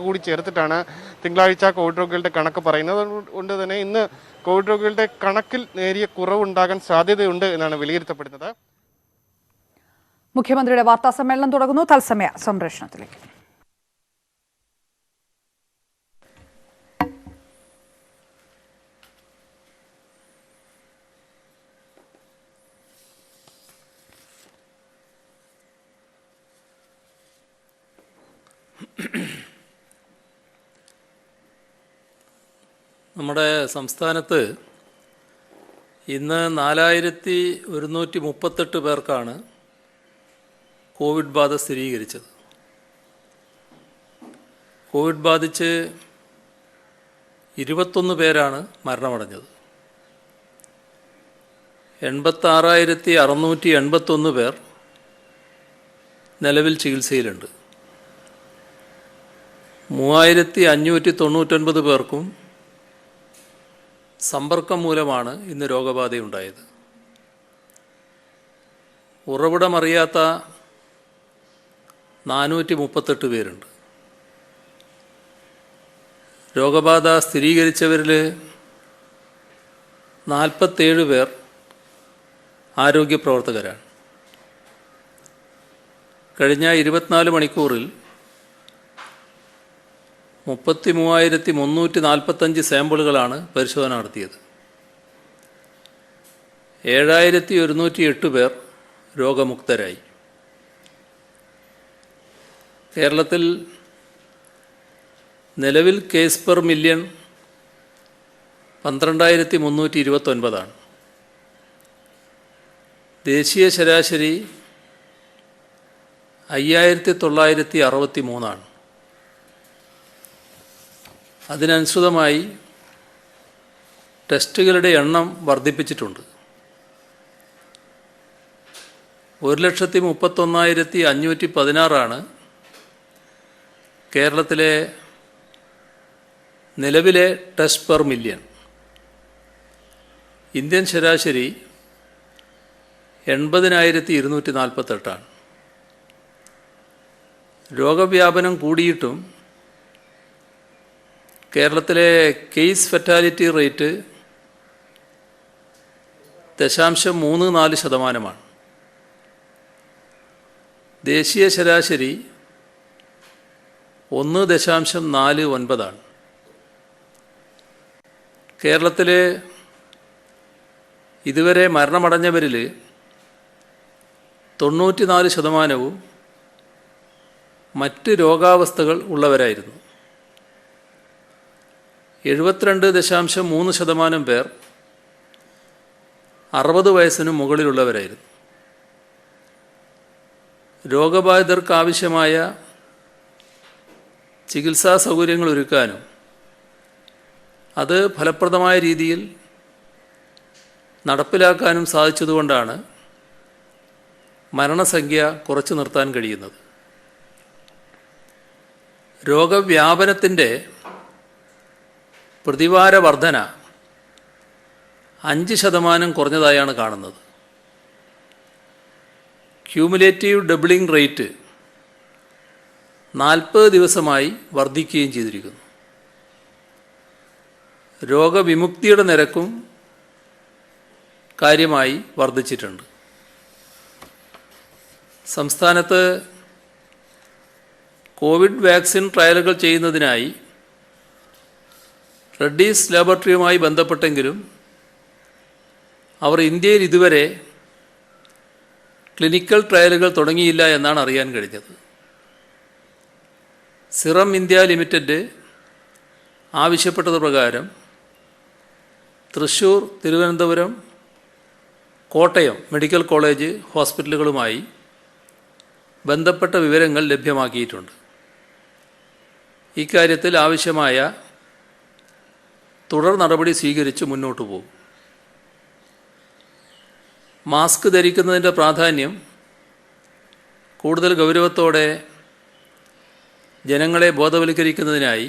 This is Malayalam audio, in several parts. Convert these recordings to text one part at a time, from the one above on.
കൂടി ചേർത്തിട്ടാണ് തിങ്കളാഴ്ച കോവിഡ് രോഗികളുടെ കണക്ക് പറയുന്നത്. കൊണ്ട് തന്നെ ഇന്ന് കോവിഡ് രോഗികളുടെ കണക്കിൽ നേരിയ കുറവുണ്ടാകാൻ സാധ്യതയുണ്ട് എന്നാണ് വിലയിരുത്തപ്പെടുന്നത്. മുഖ്യമന്ത്രിയുടെ വാർത്താ സമ്മേളനം തുടങ്ങുന്നു. തത്സമയ സംപ്രേഷണത്തിലേക്ക്. നമ്മുടെ സംസ്ഥാനത്ത് ഇന്ന് 4138 പേർക്കാണ് കോവിഡ് ബാധ സ്ഥിരീകരിച്ചത്. കോവിഡ് ബാധിച്ച് 21 പേരാണ് മരണമടഞ്ഞത്. 86,681 പേർ നിലവിൽ ചികിത്സയിലുണ്ട്. 3,599 പേർക്കും സമ്പർക്കം മൂലമാണ് ഇന്ന് രോഗബാധയുണ്ടായത്. ഉറവിടമറിയാത്ത 438 പേരുണ്ട്. രോഗബാധ സ്ഥിരീകരിച്ചവരിൽ 47 പേർ ആരോഗ്യ പ്രവർത്തകരാണ്. കഴിഞ്ഞ 24 മണിക്കൂറിൽ 33,345 സാമ്പിളുകളാണ് പരിശോധന നടത്തിയത്. 7,108 പേർ രോഗമുക്തരായി. കേരളത്തിൽ നിലവിൽ കേസ് പെർ മില്യൺ 12,329 ദേശീയ ശരാശരി 5,963 അതിനനുസൃതമായി ടെസ്റ്റുകളുടെ എണ്ണം വർദ്ധിപ്പിച്ചിട്ടുണ്ട്. 1,31,516 കേരളത്തിലെ നിലവിലെ ടെസ്റ്റ് പെർ മില്യൺ. ഇന്ത്യൻ ശരാശരി 80,248. രോഗവ്യാപനം കൂടിയിട്ടും കേരളത്തിലെ കേസ് ഫെറ്റാലിറ്റി റേറ്റ് 0.34%. ദേശീയ ശരാശരി 1.49. കേരളത്തിൽ ഇതുവരെ മരണമടഞ്ഞവരിൽ 94% മറ്റ് രോഗാവസ്ഥകൾ ഉള്ളവരായിരുന്നു. 72.3% പേർ 60 വയസ്സിന് മുകളിലുള്ളവരായിരുന്നു. രോഗബാധിതർക്കാവശ്യമായ ചികിത്സാ സൗകര്യങ്ങൾ ഒരുക്കാനും അത് ഫലപ്രദമായ രീതിയിൽ നടപ്പിലാക്കാനും സാധിച്ചതുകൊണ്ടാണ് മരണസംഖ്യ കുറച്ചു നിർത്താൻ കഴിയുന്നത്. രോഗവ്യാപനത്തിൻ്റെ പ്രതിവാര വർധന 5% കുറഞ്ഞതായാണ് കാണുന്നത്. ക്യൂമുലേറ്റീവ് ഡബിളിംഗ് റേറ്റ് 40 ദിവസമായി വർദ്ധിക്കുകയും ചെയ്തിരിക്കുന്നു. രോഗവിമുക്തിയുടെ നിരക്കും കാര്യമായി വർദ്ധിച്ചിട്ടുണ്ട്. സംസ്ഥാനത്ത് കോവിഡ് വാക്സിൻ ട്രയലുകൾ ചെയ്യുന്നതിനായി റെഡ്ഡീസ് ലാബോറട്ടറിയുമായി ബന്ധപ്പെട്ടെങ്കിലും അവർ ഇന്ത്യയിൽ ഇതുവരെ ക്ലിനിക്കൽ ട്രയലുകൾ തുടങ്ങിയില്ല എന്നാണ് അറിയാൻ കഴിഞ്ഞത്. സിറം ഇന്ത്യ ലിമിറ്റഡ് ആവശ്യപ്പെട്ടത് പ്രകാരം തൃശ്ശൂർ, തിരുവനന്തപുരം, കോട്ടയം മെഡിക്കൽ കോളേജ് ഹോസ്പിറ്റലുകളുമായി ബന്ധപ്പെട്ട വിവരങ്ങൾ ലഭ്യമാക്കിയിട്ടുണ്ട്. ഇക്കാര്യത്തിൽ ആവശ്യമായ തുടർ നടപടി സ്വീകരിച്ച് മുന്നോട്ട് പോകും. മാസ്ക് ധരിക്കുന്നതിൻ്റെ പ്രാധാന്യം കൂടുതൽ ഗൗരവത്തോടെ ജനങ്ങളെ ബോധവൽക്കരിക്കുന്നതിനായി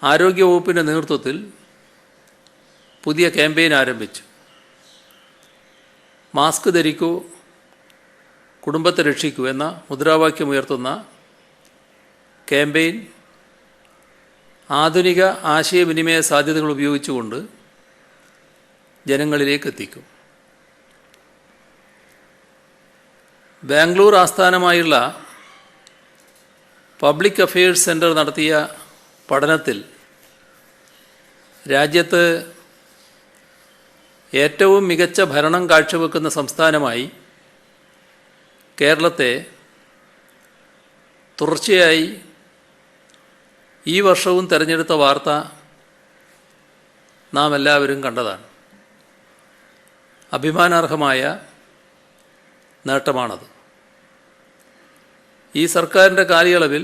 ആരോഗ്യവകുപ്പിൻ്റെ നേതൃത്വത്തിൽ പുതിയ ക്യാമ്പയിൻ ആരംഭിച്ചു. മാസ്ക് ധരിക്കൂ, കുടുംബത്തെ രക്ഷിക്കൂ എന്ന മുദ്രാവാക്യമുയർത്തുന്ന ക്യാമ്പയിൻ ആധുനിക ആശയവിനിമയ സാധ്യതകൾ ഉപയോഗിച്ചുകൊണ്ട് ജനങ്ങളിലേക്ക് എത്തിക്കും. ബാംഗ്ലൂർ ആസ്ഥാനമായുള്ള പബ്ലിക് അഫയേഴ്സ് സെൻറ്റർ നടത്തിയ പഠനത്തിൽ രാജ്യത്ത് ഏറ്റവും മികച്ച ഭരണം കാഴ്ചവെക്കുന്ന സംസ്ഥാനമായി കേരളത്തെ തുടർച്ചയായി ഈ വർഷവും തിരഞ്ഞെടുത്ത വാർത്ത നാം എല്ലാവരും കണ്ടതാണ്. അഭിമാനാർഹമായ നേട്ടമാണത്. ഈ സർക്കാരിൻ്റെ കാലയളവിൽ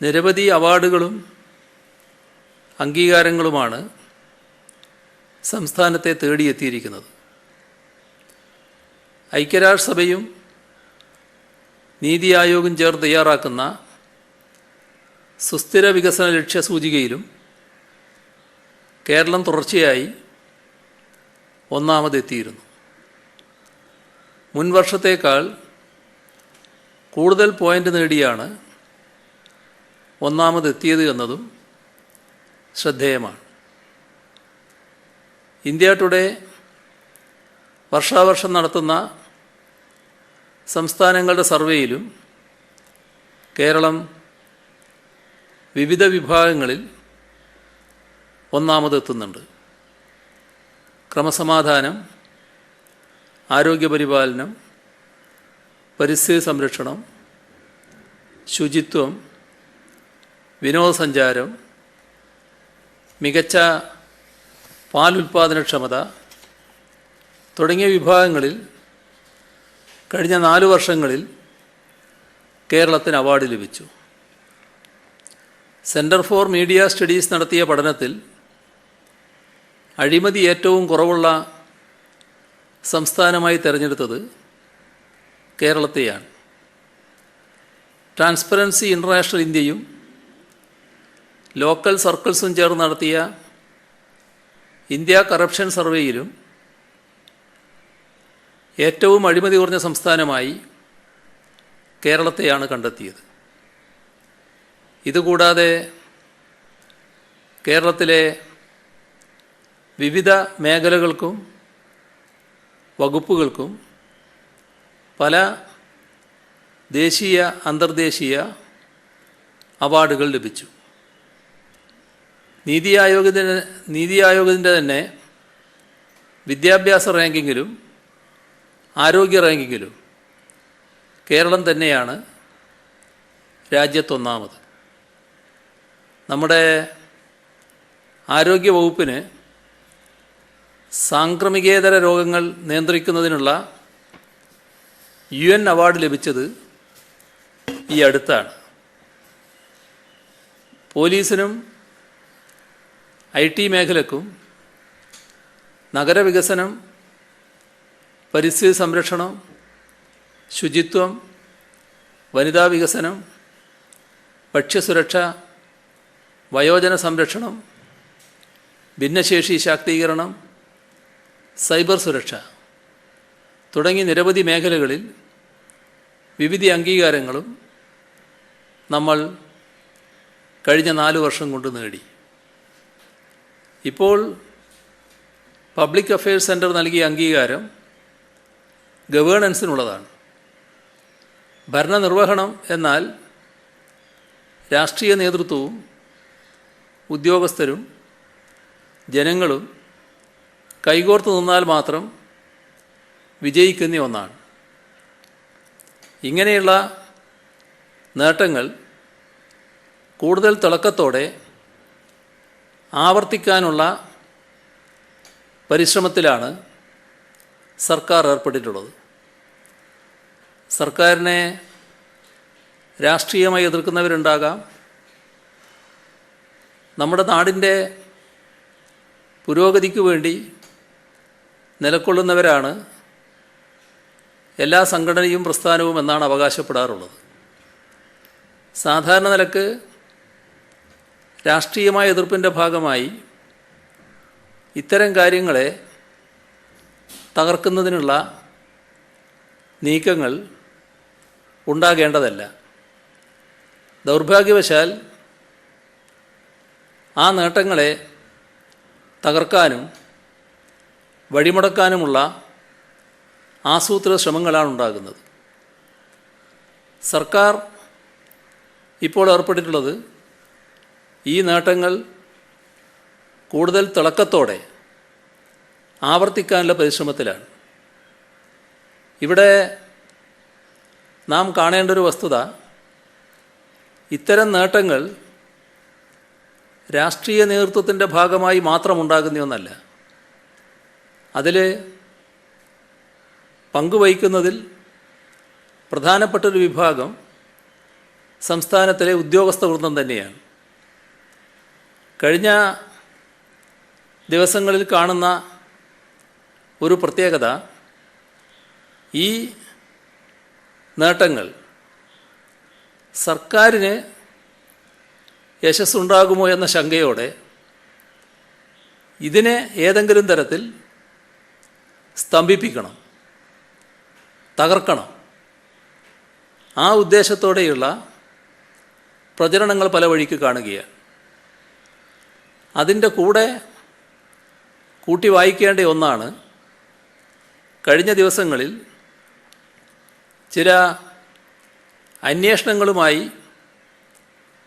നിരവധി അവാർഡുകളും അംഗീകാരങ്ങളുമാണ് സംസ്ഥാനത്തെ തേടിയെത്തിയിരിക്കുന്നത്. ഐക്യരാഷ്ട്രസഭയും നീതി ആയോഗും ചേർന്ന് തയ്യാറാക്കുന്ന സുസ്ഥിര വികസന ലക്ഷ്യ സൂചികയിലും കേരളം തുടർച്ചയായി ഒന്നാമതെത്തിയിരുന്നു. മുൻ വർഷത്തേക്കാൾ കൂടുതൽ പോയിൻ്റ് നേടിയാണ് ഒന്നാമതെത്തിയത് എന്നതും ശ്രദ്ധേയമാണ്. ഇന്ത്യ ടുഡേ വർഷാവർഷം നടത്തുന്ന സംസ്ഥാനങ്ങളുടെ സർവേയിലും കേരളം വിവിധ വിഭാഗങ്ങളിൽ ഒന്നാമതെത്തുന്നുണ്ട്. ക്രമസമാധാനം, ആരോഗ്യപരിപാലനം, പരിസ്ഥിതി സംരക്ഷണം, ശുചിത്വം, വിനോദസഞ്ചാരം, മികച്ച പാലുൽപാദനക്ഷമത തുടങ്ങിയ വിഭാഗങ്ങളിൽ കഴിഞ്ഞ 4 വർഷങ്ങളിൽ കേരളത്തിന് അവാർഡ് ലഭിച്ചു. സെൻറ്റർ ഫോർ മീഡിയ സ്റ്റഡീസ് നടത്തിയ പഠനത്തിൽ അഴിമതി ഏറ്റവും കുറവുള്ള സംസ്ഥാനമായി തിരഞ്ഞെടുത്തത് കേരളത്തെയാണ്. ട്രാൻസ്പെറൻസി ഇൻ്റർനാഷണൽ ഇന്ത്യയും ലോക്കൽ സർക്കിൾസും ചേർന്ന് നടത്തിയ ഇന്ത്യ കറപ്ഷൻ സർവേയിലും ഏറ്റവും അഴിമതി കുറഞ്ഞ സംസ്ഥാനമായി കേരളത്തെയാണ് കണ്ടെത്തിയത്. ഇതുകൂടാതെ കേരളത്തിലെ വിവിധ മേഖലകൾക്കും വകുപ്പുകൾക്കും പല ദേശീയ അന്തർദേശീയ അവാർഡുകൾ ലഭിച്ചു. നീതി ആയോഗിൻ്റെ തന്നെ വിദ്യാഭ്യാസ റാങ്കിങ്ങിലും ആരോഗ്യ റാങ്കിങ്ങിലും കേരളം തന്നെയാണ് രാജ്യത്തൊന്നാമത്. നമ്മുടെ ആരോഗ്യ വകുപ്പിന് സാംക്രമികേതര രോഗങ്ങൾ നിയന്ത്രിക്കുന്നതിനുള്ള UN അവാർഡ് ലഭിച്ചത് ഈ അടുത്താണ്. പോലീസിനും IT മേഖലക്കും നഗരവികസനം, പരിസ്ഥിതി സംരക്ഷണം, ശുചിത്വം, വനിതാ വികസനം, ഭക്ഷ്യസുരക്ഷ, വയോജന സംരക്ഷണം, ഭിന്നശേഷി ശാക്തീകരണം, സൈബർ സുരക്ഷ തുടങ്ങി നിരവധി മേഖലകളിൽ വിവിധ അംഗീകാരങ്ങളും നമ്മൾ കഴിഞ്ഞ 4 വർഷം കൊണ്ട് നേടി. ഇപ്പോൾ പബ്ലിക് അഫയേഴ്സ് സെൻറ്റർ നൽകിയ അംഗീകാരം ഗവേണൻസിനുള്ളതാണ്. ഭരണനിർവഹണം എന്നാൽ രാഷ്ട്രീയ നേതൃത്വവും ഉദ്യോഗസ്ഥരും ജനങ്ങളും കൈകോർത്ത് നിന്നാൽ മാത്രം വിജയിക്കുന്ന ഒന്നാണ്. ഇങ്ങനെയുള്ള നേട്ടങ്ങൾ കൂടുതൽ തിളക്കത്തോടെ ആവർത്തിക്കാനുള്ള പരിശ്രമത്തിലാണ് സർക്കാർ ഏർപ്പെട്ടിട്ടുള്ളത്. സർക്കാരിനെ രാഷ്ട്രീയമായി എതിർക്കുന്നവരുണ്ടാകാം. നമ്മുടെ നാടിൻ്റെ പുരോഗതിക്ക് വേണ്ടി നിലകൊള്ളുന്നവരാണ് എല്ലാ സംഘടനയും പ്രസ്ഥാനവും എന്നാണ് അവകാശപ്പെടാറുള്ളത്. സാധാരണ നിലക്ക് രാഷ്ട്രീയമായ എതിർപ്പിൻ്റെ ഭാഗമായി ഇത്തരം കാര്യങ്ങളെ തകർക്കുന്നതിനുള്ള നീക്കങ്ങൾ ഉണ്ടാകേണ്ടതല്ല. ദൗർഭാഗ്യവശാൽ ആ നേട്ടങ്ങളെ തകർക്കാനും വഴിമുടക്കാനുമുള്ള ആസൂത്രിത ശ്രമങ്ങളാണ് ഉണ്ടാകുന്നത്. സർക്കാർ ഇപ്പോൾ ഏർപ്പെട്ടിട്ടുള്ളത് ഈ നേട്ടങ്ങൾ കൂടുതൽ തിളക്കത്തോടെ ആവർത്തിക്കാനുള്ള പരിശ്രമത്തിലാണ്. ഇവിടെ നാം കാണേണ്ട ഒരു വസ്തുത, ഇത്തരം നേട്ടങ്ങൾ രാഷ്ട്രീയ നേതൃത്വത്തിൻ്റെ ഭാഗമായി മാത്രമുണ്ടാകുന്ന ഒന്നല്ല. അതിൽ പങ്കുവഹിക്കുന്നതിൽ പ്രധാനപ്പെട്ടൊരു വിഭാഗം സംസ്ഥാനത്തിലെ ഉദ്യോഗസ്ഥ വൃന്ദം തന്നെയാണ്. കഴിഞ്ഞ ദിവസങ്ങളിൽ കാണുന്ന ഒരു പ്രത്യേകത, ഈ നേട്ടങ്ങൾ സർക്കാരിന് യശസ്സുണ്ടാകുമോ എന്ന ശങ്കയോടെ ഇതിനെ ഏതെങ്കിലും തരത്തിൽ സ്തംഭിപ്പിക്കണം, തകർക്കണം, ആ ഉദ്ദേശത്തോടെയുള്ള പ്രചരണങ്ങൾ പല വഴിക്ക് കാണുകയാണ്. അതിൻ്റെ കൂടെ കൂട്ടി വായിക്കേണ്ട ഒന്നാണ്, കഴിഞ്ഞ ദിവസങ്ങളിൽ ചില അന്വേഷണങ്ങളുമായി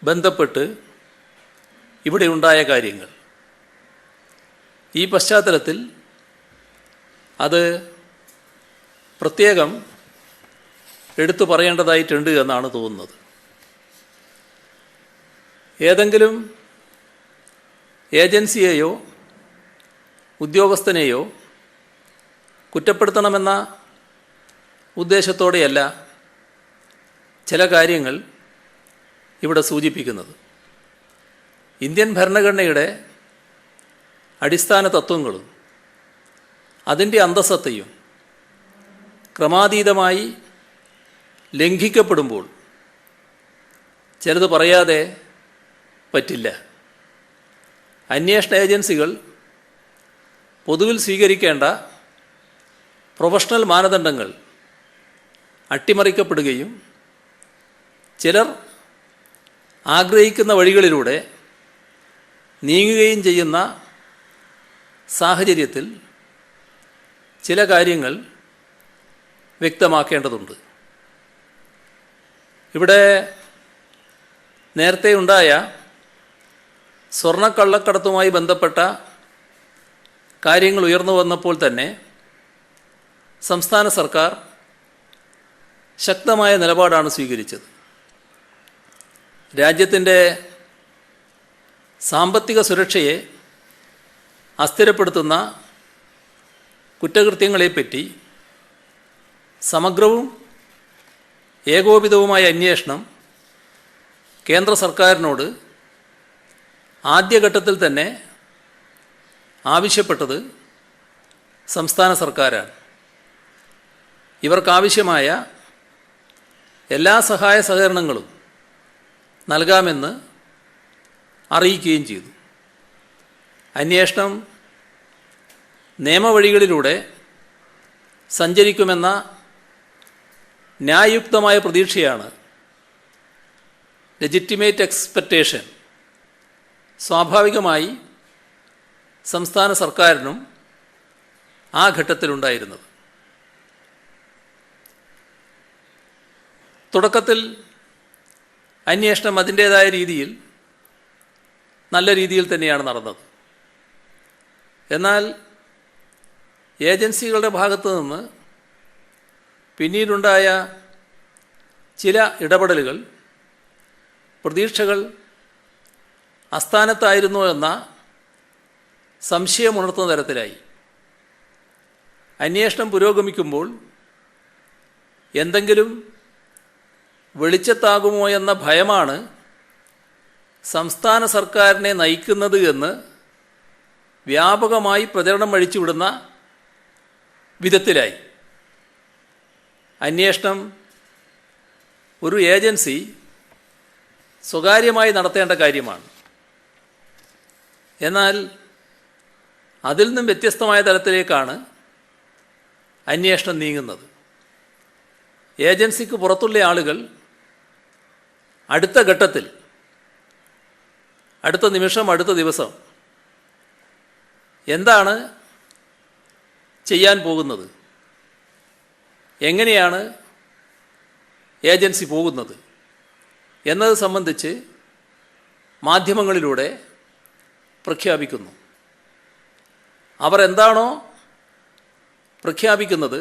ബന്ധപ്പെട്ട് ഇവിടെ ഉണ്ടായ കാര്യങ്ങൾ. ഈ പശ്ചാത്തലത്തിൽ അത് പ്രത്യേകം എടുത്തു പറയേണ്ടതായിട്ടുണ്ട് എന്നാണ് തോന്നുന്നത്. ഏതെങ്കിലും ഏജൻസിയെയോ ഉദ്യോഗസ്ഥനെയോ കുറ്റപ്പെടുത്തണമെന്ന ഉദ്ദേശത്തോടെയല്ല ചില കാര്യങ്ങൾ ഇവിടെ സൂചിപ്പിക്കുന്നത്. ഇന്ത്യൻ ഭരണഘടനയുടെ അടിസ്ഥാന തത്വങ്ങളും അതിൻ്റെ അന്തസ്സത്തയും ക്രമാതീതമായി ലംഘിക്കപ്പെടുമ്പോൾ ചിലത് പറയാതെ പറ്റില്ല. അന്വേഷണ ഏജൻസികൾ പൊതുവിൽ സ്വീകരിക്കേണ്ട പ്രൊഫഷണൽ മാനദണ്ഡങ്ങൾ അട്ടിമറിക്കപ്പെടുകയും ചിലർ ആഗ്രഹിക്കുന്ന വഴികളിലൂടെ നീങ്ങുകയും ചെയ്യുന്ന സാഹചര്യത്തിൽ ചില കാര്യങ്ങൾ വ്യക്തമാക്കേണ്ടതുണ്ട്. ഇവിടെ നേരത്തെ ഉണ്ടായ സ്വർണ്ണക്കള്ളക്കടത്തുമായി ബന്ധപ്പെട്ട കാര്യങ്ങൾ ഉയർന്നു വന്നപ്പോൾ തന്നെ സംസ്ഥാന സർക്കാർ ശക്തമായ നിലപാടാണ് സ്വീകരിച്ചത്. രാജ്യത്തിൻ്റെ സാമ്പത്തിക സുരക്ഷയെ അസ്ഥിരപ്പെടുത്തുന്ന കുറ്റകൃത്യങ്ങളെപ്പറ്റി സമഗ്രവും ഏകോപിതവുമായ അന്വേഷണം കേന്ദ്ര സർക്കാരിനോട് ആദ്യഘട്ടത്തിൽ തന്നെ ആവശ്യപ്പെട്ടത് സംസ്ഥാന സർക്കാരാണ്. ഇവർക്കാവശ്യമായ എല്ലാ സഹായ സഹകരണങ്ങളും നൽകാമെന്ന് അറിയിക്കുകയും ചെയ്തു. അന്വേഷണം നിയമവഴികളിലൂടെ സഞ്ചരിക്കുമെന്ന ന്യായയുക്തമായ പ്രതീക്ഷയാണ്, ലെജിറ്റിമേറ്റ് എക്സ്പെക്റ്റേഷൻ, സ്വാഭാവികമായി സംസ്ഥാന സർക്കാരിനും ആ ഘട്ടത്തിലുണ്ടായിരുന്നത്. തുടക്കത്തിൽ അന്വേഷണം അതിൻ്റേതായ രീതിയിൽ നല്ല രീതിയിൽ തന്നെയാണ് നടന്നത്. എന്നാൽ ഏജൻസികളുടെ ഭാഗത്തു നിന്ന് പിന്നീടുണ്ടായ ചില ഇടപെടലുകൾ പ്രതീക്ഷകൾ അസ്ഥാനത്തായിരുന്നോ എന്ന സംശയമുണർത്തുന്ന തരത്തിലായി. അന്വേഷണം പുരോഗമിക്കുമ്പോൾ എന്തെങ്കിലും വെളിച്ചത്താകുമോ എന്ന ഭയമാണ് സംസ്ഥാന സർക്കാരിനെ നയിക്കുന്നത് എന്ന് വ്യാപകമായി പ്രചരണം അഴിച്ചുവിടുന്ന വിധത്തിലായി. അന്വേഷണം ഒരു ഏജൻസി സ്വകാര്യമായി നടത്തേണ്ട കാര്യമാണ്. എന്നാൽ അതിൽ നിന്നും വ്യത്യസ്തമായ തലത്തിലേക്കാണ് അന്വേഷണം നീങ്ങുന്നത്. ഏജൻസിക്ക് പുറത്തുള്ള ആളുകൾ അടുത്ത ഘട്ടത്തിൽ, അടുത്ത നിമിഷം, അടുത്ത ദിവസം എന്താണ് ചെയ്യാൻ പോകുന്നത്, എങ്ങനെയാണ് ഏജൻസി പോകുന്നത് എന്നത് സംബന്ധിച്ച് മാധ്യമങ്ങളിലൂടെ പ്രഖ്യാപിക്കുന്നു. അവർ എന്താണോ പ്രഖ്യാപിക്കുന്നത്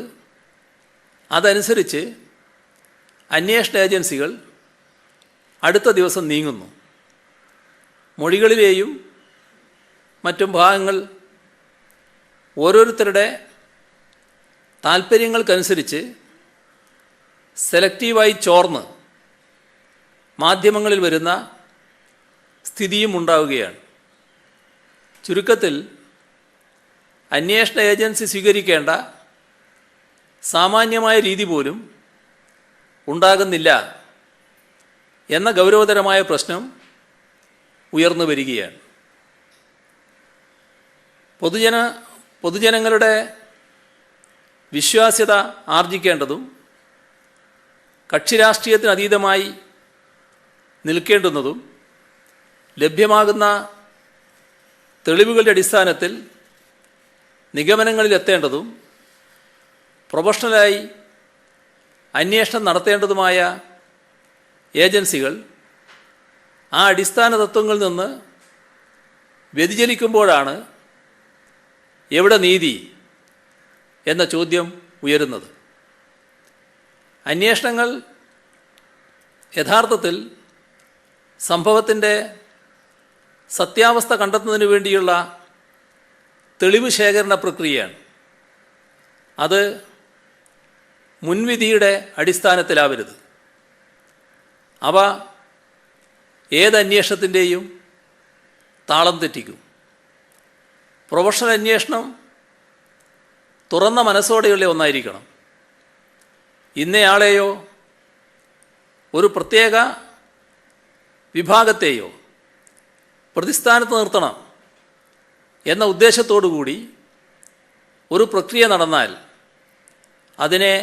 അതനുസരിച്ച് അന്വേഷണ ഏജൻസികൾ അടുത്ത ദിവസം നീങ്ങുന്നു. മൊഴികളിലെയും മറ്റും ഭാഗങ്ങൾ ഓരോരുത്തരുടെ താൽപ്പര്യങ്ങൾക്കനുസരിച്ച് സെലക്റ്റീവായി ചോർന്ന് മാധ്യമങ്ങളിൽ വരുന്ന സ്ഥിതിയും ഉണ്ടാവുകയാണ്. ചുരുക്കത്തിൽ അന്വേഷണ ഏജൻസി സ്വീകരിക്കേണ്ട സാമാന്യമായ രീതി പോലും ഉണ്ടാകുന്നില്ല എന്ന ഗൗരവതരമായ പ്രശ്നം ഉയർന്നു വരികയാണ്. പൊതുജനങ്ങളുടെ വിശ്വാസ്യത ആർജിക്കേണ്ടതും കക്ഷിരാഷ്ട്രീയത്തിന് അതീതമായി നിൽക്കേണ്ടുന്നതും ലഭ്യമാകുന്ന തെളിവുകളുടെ അടിസ്ഥാനത്തിൽ നിഗമനങ്ങളിലെത്തേണ്ടതും പ്രൊഫഷണലായി അന്വേഷണം നടത്തേണ്ടതുമായ ഏജൻസികൾ ആ അടിസ്ഥാന തത്വങ്ങളിൽ നിന്ന് വ്യതിചലിക്കുമ്പോഴാണ് എവിടെ നീതി എന്ന ചോദ്യം ഉയരുന്നത്. അന്വേഷണങ്ങൾ യഥാർത്ഥത്തിൽ സംഭവത്തിൻ്റെ സത്യാവസ്ഥ കണ്ടെത്തുന്നതിന് വേണ്ടിയുള്ള തെളിവ് ശേഖരണ പ്രക്രിയയാണ്. അത് മുൻവിധിയുടെ അടിസ്ഥാനത്തിലാവരുത്. അവ ഏതന്വേഷണത്തിൻ്റെയും താളം തെറ്റിക്കും. പ്രൊഫഷണൽ അന്വേഷണം തുറന്ന മനസ്സോടെയുള്ള ഒന്നായിരിക്കണം. ഇന്നയാളെയോ ഒരു പ്രത്യേക വിഭാഗത്തെയോ പ്രതിസ്ഥാനത്ത് നിർത്തണം എന്ന ഉദ്ദേശത്തോടു കൂടി ഒരു പ്രക്രിയ നടന്നാൽ അതിനെ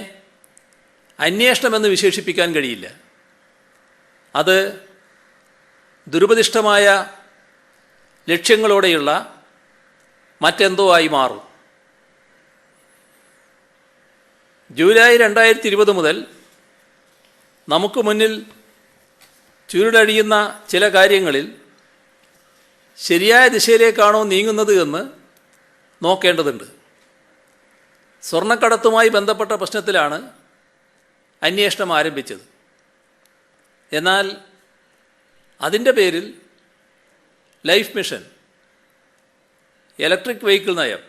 അന്വേഷണമെന്ന് വിശേഷിപ്പിക്കാൻ കഴിയില്ല. അത് ദുരുപദിഷ്ടമായ ലക്ഷ്യങ്ങളോടെയുള്ള മറ്റെന്തോ ആയി മാറും. ജൂലൈ 2020 മുതൽ നമുക്ക് മുന്നിൽ ചുരുളഴിയുന്ന ചില കാര്യങ്ങളിൽ ശരിയായ ദിശയിലേക്കാണോ നീങ്ങുന്നത് എന്ന് നോക്കേണ്ടതുണ്ട്. സ്വർണ്ണക്കടത്തുമായി ബന്ധപ്പെട്ട പ്രശ്നത്തിലാണ് അന്വേഷണം ആരംഭിച്ചത്. എന്നാൽ അതിൻ്റെ പേരിൽ ലൈഫ് മിഷൻ, ഇലക്ട്രിക് വെഹിക്കിൾ നയം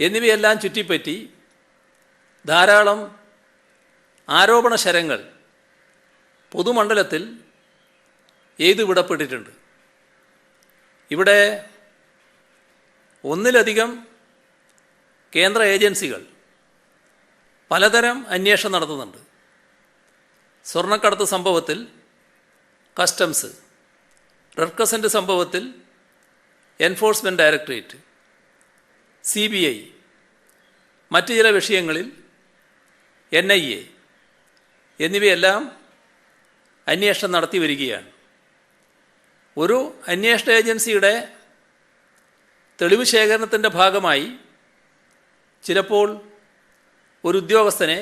എന്നിവയെല്ലാം ചുറ്റിപ്പറ്റി ധാരാളം ആരോപണ ശരങ്ങൾ പൊതുമണ്ഡലത്തിൽ എയ്തുവിടപ്പെട്ടിട്ടുണ്ട്. ഇവിടെ ഒന്നിലധികം കേന്ദ്ര ഏജൻസികൾ പലതരം അന്വേഷണം നടത്തുന്നുണ്ട്. സ്വർണ്ണക്കടത്ത് സംഭവത്തിൽ കസ്റ്റംസ്, റെഡ് ക്രസൻറ്റ് സംഭവത്തിൽ എൻഫോഴ്സ്മെൻറ്റ് ഡയറക്ടറേറ്റ്, CBI, മറ്റു ചില വിഷയങ്ങളിൽ NIA എന്നിവയെല്ലാം അന്വേഷണം നടത്തി വരികയാണ്. ഒരു അന്വേഷണ ഏജൻസിയുടെ തെളിവ് ശേഖരണത്തിൻ്റെ ഭാഗമായി ചിലപ്പോൾ ഒരു ഉദ്യോഗസ്ഥനെ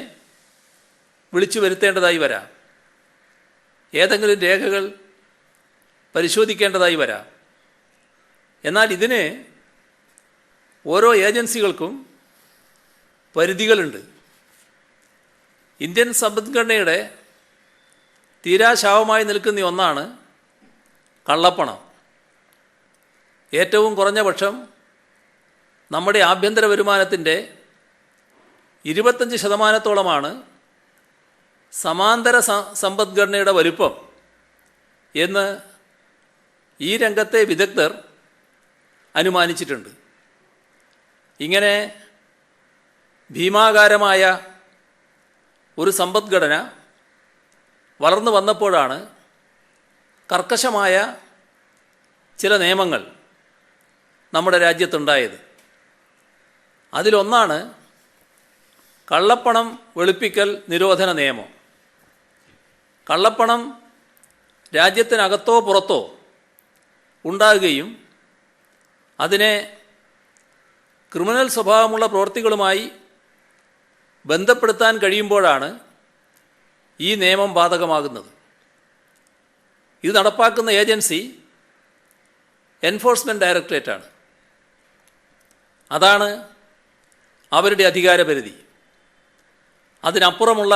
വിളിച്ചു വരുത്തേണ്ടതായി വരാം. ഏതെങ്കിലും രേഖകൾ പരിശോധിക്കേണ്ടതായി വരാം. എന്നാൽ ഇതിന് ഓരോ ഏജൻസികൾക്കും പരിധികളുണ്ട്. ഇന്ത്യൻ സമ്പദ്ഘടനയുടെ തീരാശാവമായി നിൽക്കുന്ന ഒന്നാണ് കള്ളപ്പണം. ഏറ്റവും കുറഞ്ഞ പക്ഷം നമ്മുടെ ആഭ്യന്തര വരുമാനത്തിൻ്റെ 25% സമാന്തര സമ്പദ്ഘടനയുടെ വലുപ്പം എന്ന് ഈ രംഗത്തെ വിദഗ്ധർ അനുമാനിച്ചിട്ടുണ്ട്. ഇങ്ങനെ ഭീമാകാരമായ ഒരു സമ്പദ്ഘടന വളർന്നു വന്നപ്പോഴാണ് കർക്കശമായ ചില നിയമങ്ങൾ നമ്മുടെ രാജ്യത്തുണ്ടായത്. അതിലൊന്നാണ് കള്ളപ്പണം വെളുപ്പിക്കൽ നിരോധന നിയമം. കള്ളപ്പണം രാജ്യത്തിനകത്തോ പുറത്തോ ഉണ്ടാകുകയും അതിനെ ക്രിമിനൽ സ്വഭാവമുള്ള പ്രവൃത്തികളുമായി ബന്ധപ്പെടുത്താൻ കഴിയുമ്പോഴാണ് ഈ നിയമം ബാധകമാകുന്നത്. ഇത് നടപ്പാക്കുന്ന ഏജൻസി എൻഫോഴ്സ്മെൻറ്റ് ഡയറക്ടറേറ്റാണ്. അതാണ് അവരുടെ അധികാരപരിധി. അതിനപ്പുറമുള്ള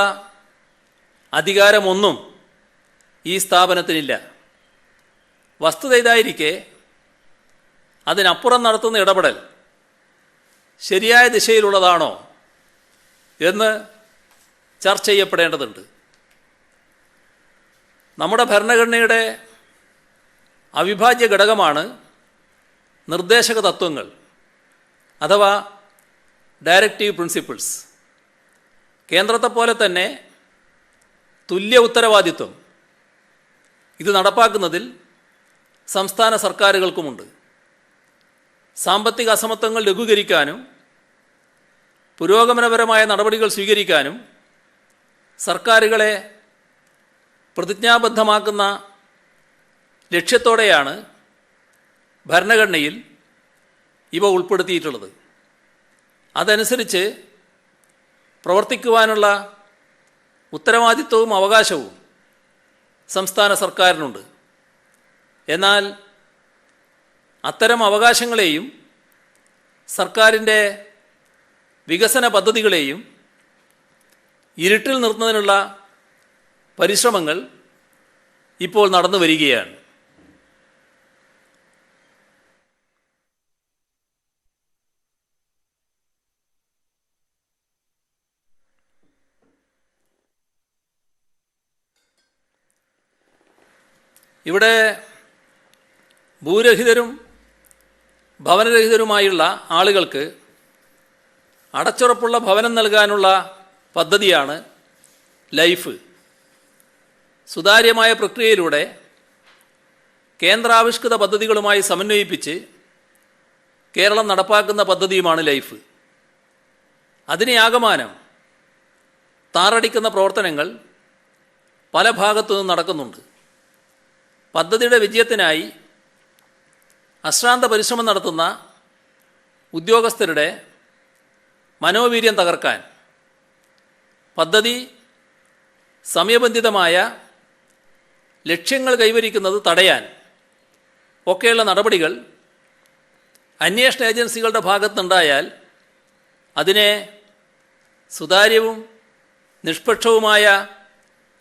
അധികാരമൊന്നും ഈ സ്ഥാപനത്തിനില്ല. വസ്തുത ഇതായിരിക്കെ അതിനപ്പുറം നടത്തുന്ന ഇടപെടൽ ശരിയായ ദിശയിലുള്ളതാണോ എന്ന് ചർച്ച ചെയ്യപ്പെടേണ്ടതുണ്ട്. നമ്മുടെ ഭരണഘടനയുടെ അവിഭാജ്യ ഘടകമാണ് നിർദ്ദേശക തത്വങ്ങൾ അഥവാ ഡയറക്റ്റീവ് പ്രിൻസിപ്പിൾസ്. കേന്ദ്രത്തെപ്പോലെ തന്നെ തുല്യ ഉത്തരവാദിത്വം ഇത് നടപ്പാക്കുന്നതിൽ സംസ്ഥാന സർക്കാരുകൾക്കുമുണ്ട്. സാമ്പത്തിക അസമത്വങ്ങൾ ലഘൂകരിക്കാനും പുരോഗമനപരമായ നടപടികൾ സ്വീകരിക്കാനും സർക്കാരുകളെ പ്രതിജ്ഞാബദ്ധമാക്കുന്ന ലക്ഷ്യത്തോടെയാണ് ഭരണഘടനയിൽ ഇവ ഉൾപ്പെടുത്തിയിട്ടുള്ളത്. അതനുസരിച്ച് പ്രവർത്തിക്കുവാനുള്ള ഉത്തരവാദിത്വവും അവകാശവും സംസ്ഥാന സർക്കാരിനുണ്ട്. എന്നാൽ അത്തരം അവകാശങ്ങളെയും സർക്കാരിൻ്റെ വികസന പദ്ധതികളെയും ഇരുട്ടിൽ നിർത്തുന്നതിനുള്ള പരിശ്രമങ്ങൾ ഇപ്പോൾ നടന്നു വരികയാണ്. ഇവിടെ ഭൂരഹിതരും ഭവനരഹിതരുമായുള്ള ആളുകൾക്ക് അടച്ചുറപ്പുള്ള ഭവനം നൽകാനുള്ള പദ്ധതിയാണ് ലൈഫ്. സുതാര്യമായ പ്രക്രിയയിലൂടെ കേന്ദ്രാവിഷ്കൃത പദ്ധതികളുമായി സമന്വയിപ്പിച്ച് കേരളം നടപ്പാക്കുന്ന പദ്ധതിയുമാണ് ലൈഫ്. അതിനെ ആകമാനം താറടിക്കുന്ന പ്രവർത്തനങ്ങൾ പല ഭാഗത്തു നിന്നും നടക്കുന്നുണ്ട്. പദ്ധതിയുടെ വിജയത്തിനായി അശ്രാന്ത പരിശ്രമം നടത്തുന്ന ഉദ്യോഗസ്ഥരുടെ മനോവീര്യം തകർക്കാൻ, പദ്ധതി സമയബന്ധിതമായ ലക്ഷ്യങ്ങൾ കൈവരിക്കുന്നത് തടയാൻ ഒക്കെയുള്ള നടപടികൾ അന്വേഷണ ഏജൻസികളുടെ ഭാഗത്തുണ്ടായാൽ അതിനെ സുതാര്യവും നിഷ്പക്ഷവുമായ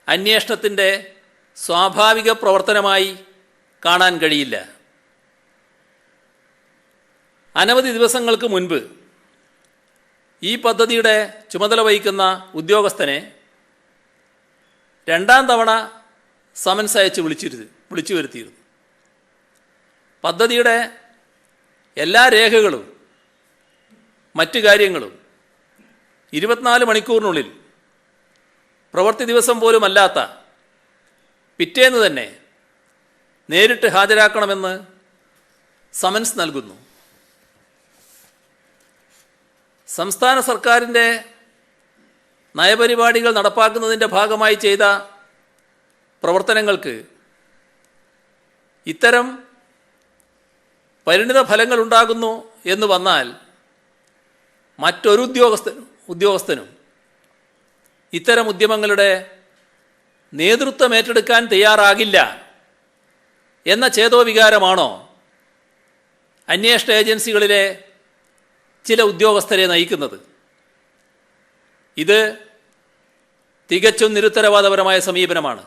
അന്വേഷണത്തിൻ്റെ സ്വാഭാവിക പ്രവർത്തനമായി കാണാൻ കഴിയില്ല. അനവധി ദിവസങ്ങൾക്ക് മുൻപ് ഈ പദ്ധതിയുടെ ചുമതല വഹിക്കുന്ന ഉദ്യോഗസ്ഥനെ രണ്ടാം തവണ സമൻസ് അയച്ച് വിളിച്ചു വരുത്തിയിരുന്നു. പദ്ധതിയുടെ എല്ലാ രേഖകളും മറ്റു കാര്യങ്ങളും 24 മണിക്കൂറിനുള്ളിൽ, പ്രവൃത്തി ദിവസം പോലും അല്ലാത്ത പിറ്റേന്ന് തന്നെ നേരിട്ട് ഹാജരാക്കണമെന്ന് സമൻസ് നൽകുന്നു. സംസ്ഥാന സർക്കാരിൻ്റെ നയപരിപാടികൾ നടപ്പാക്കുന്നതിൻ്റെ ഭാഗമായി ചെയ്ത പ്രവർത്തനങ്ങൾക്ക് ഇത്തരം പരിണിത ഫലങ്ങൾ ഉണ്ടാകുന്നു എന്ന് വന്നാൽ മറ്റൊരു ഉദ്യോഗസ്ഥനും ഇത്തരം ഉദ്യമങ്ങളുടെ നേതൃത്വം ഏറ്റെടുക്കാൻ തയ്യാറാകില്ല എന്ന ചേതോവികാരമാണോ അന്വേഷണ ഏജൻസികളിലെ ചില ഉദ്യോഗസ്ഥരെ നയിക്കുന്നത്? ഇത് തികച്ചും നിരുത്തരവാദപരമായ സമീപനമാണ്.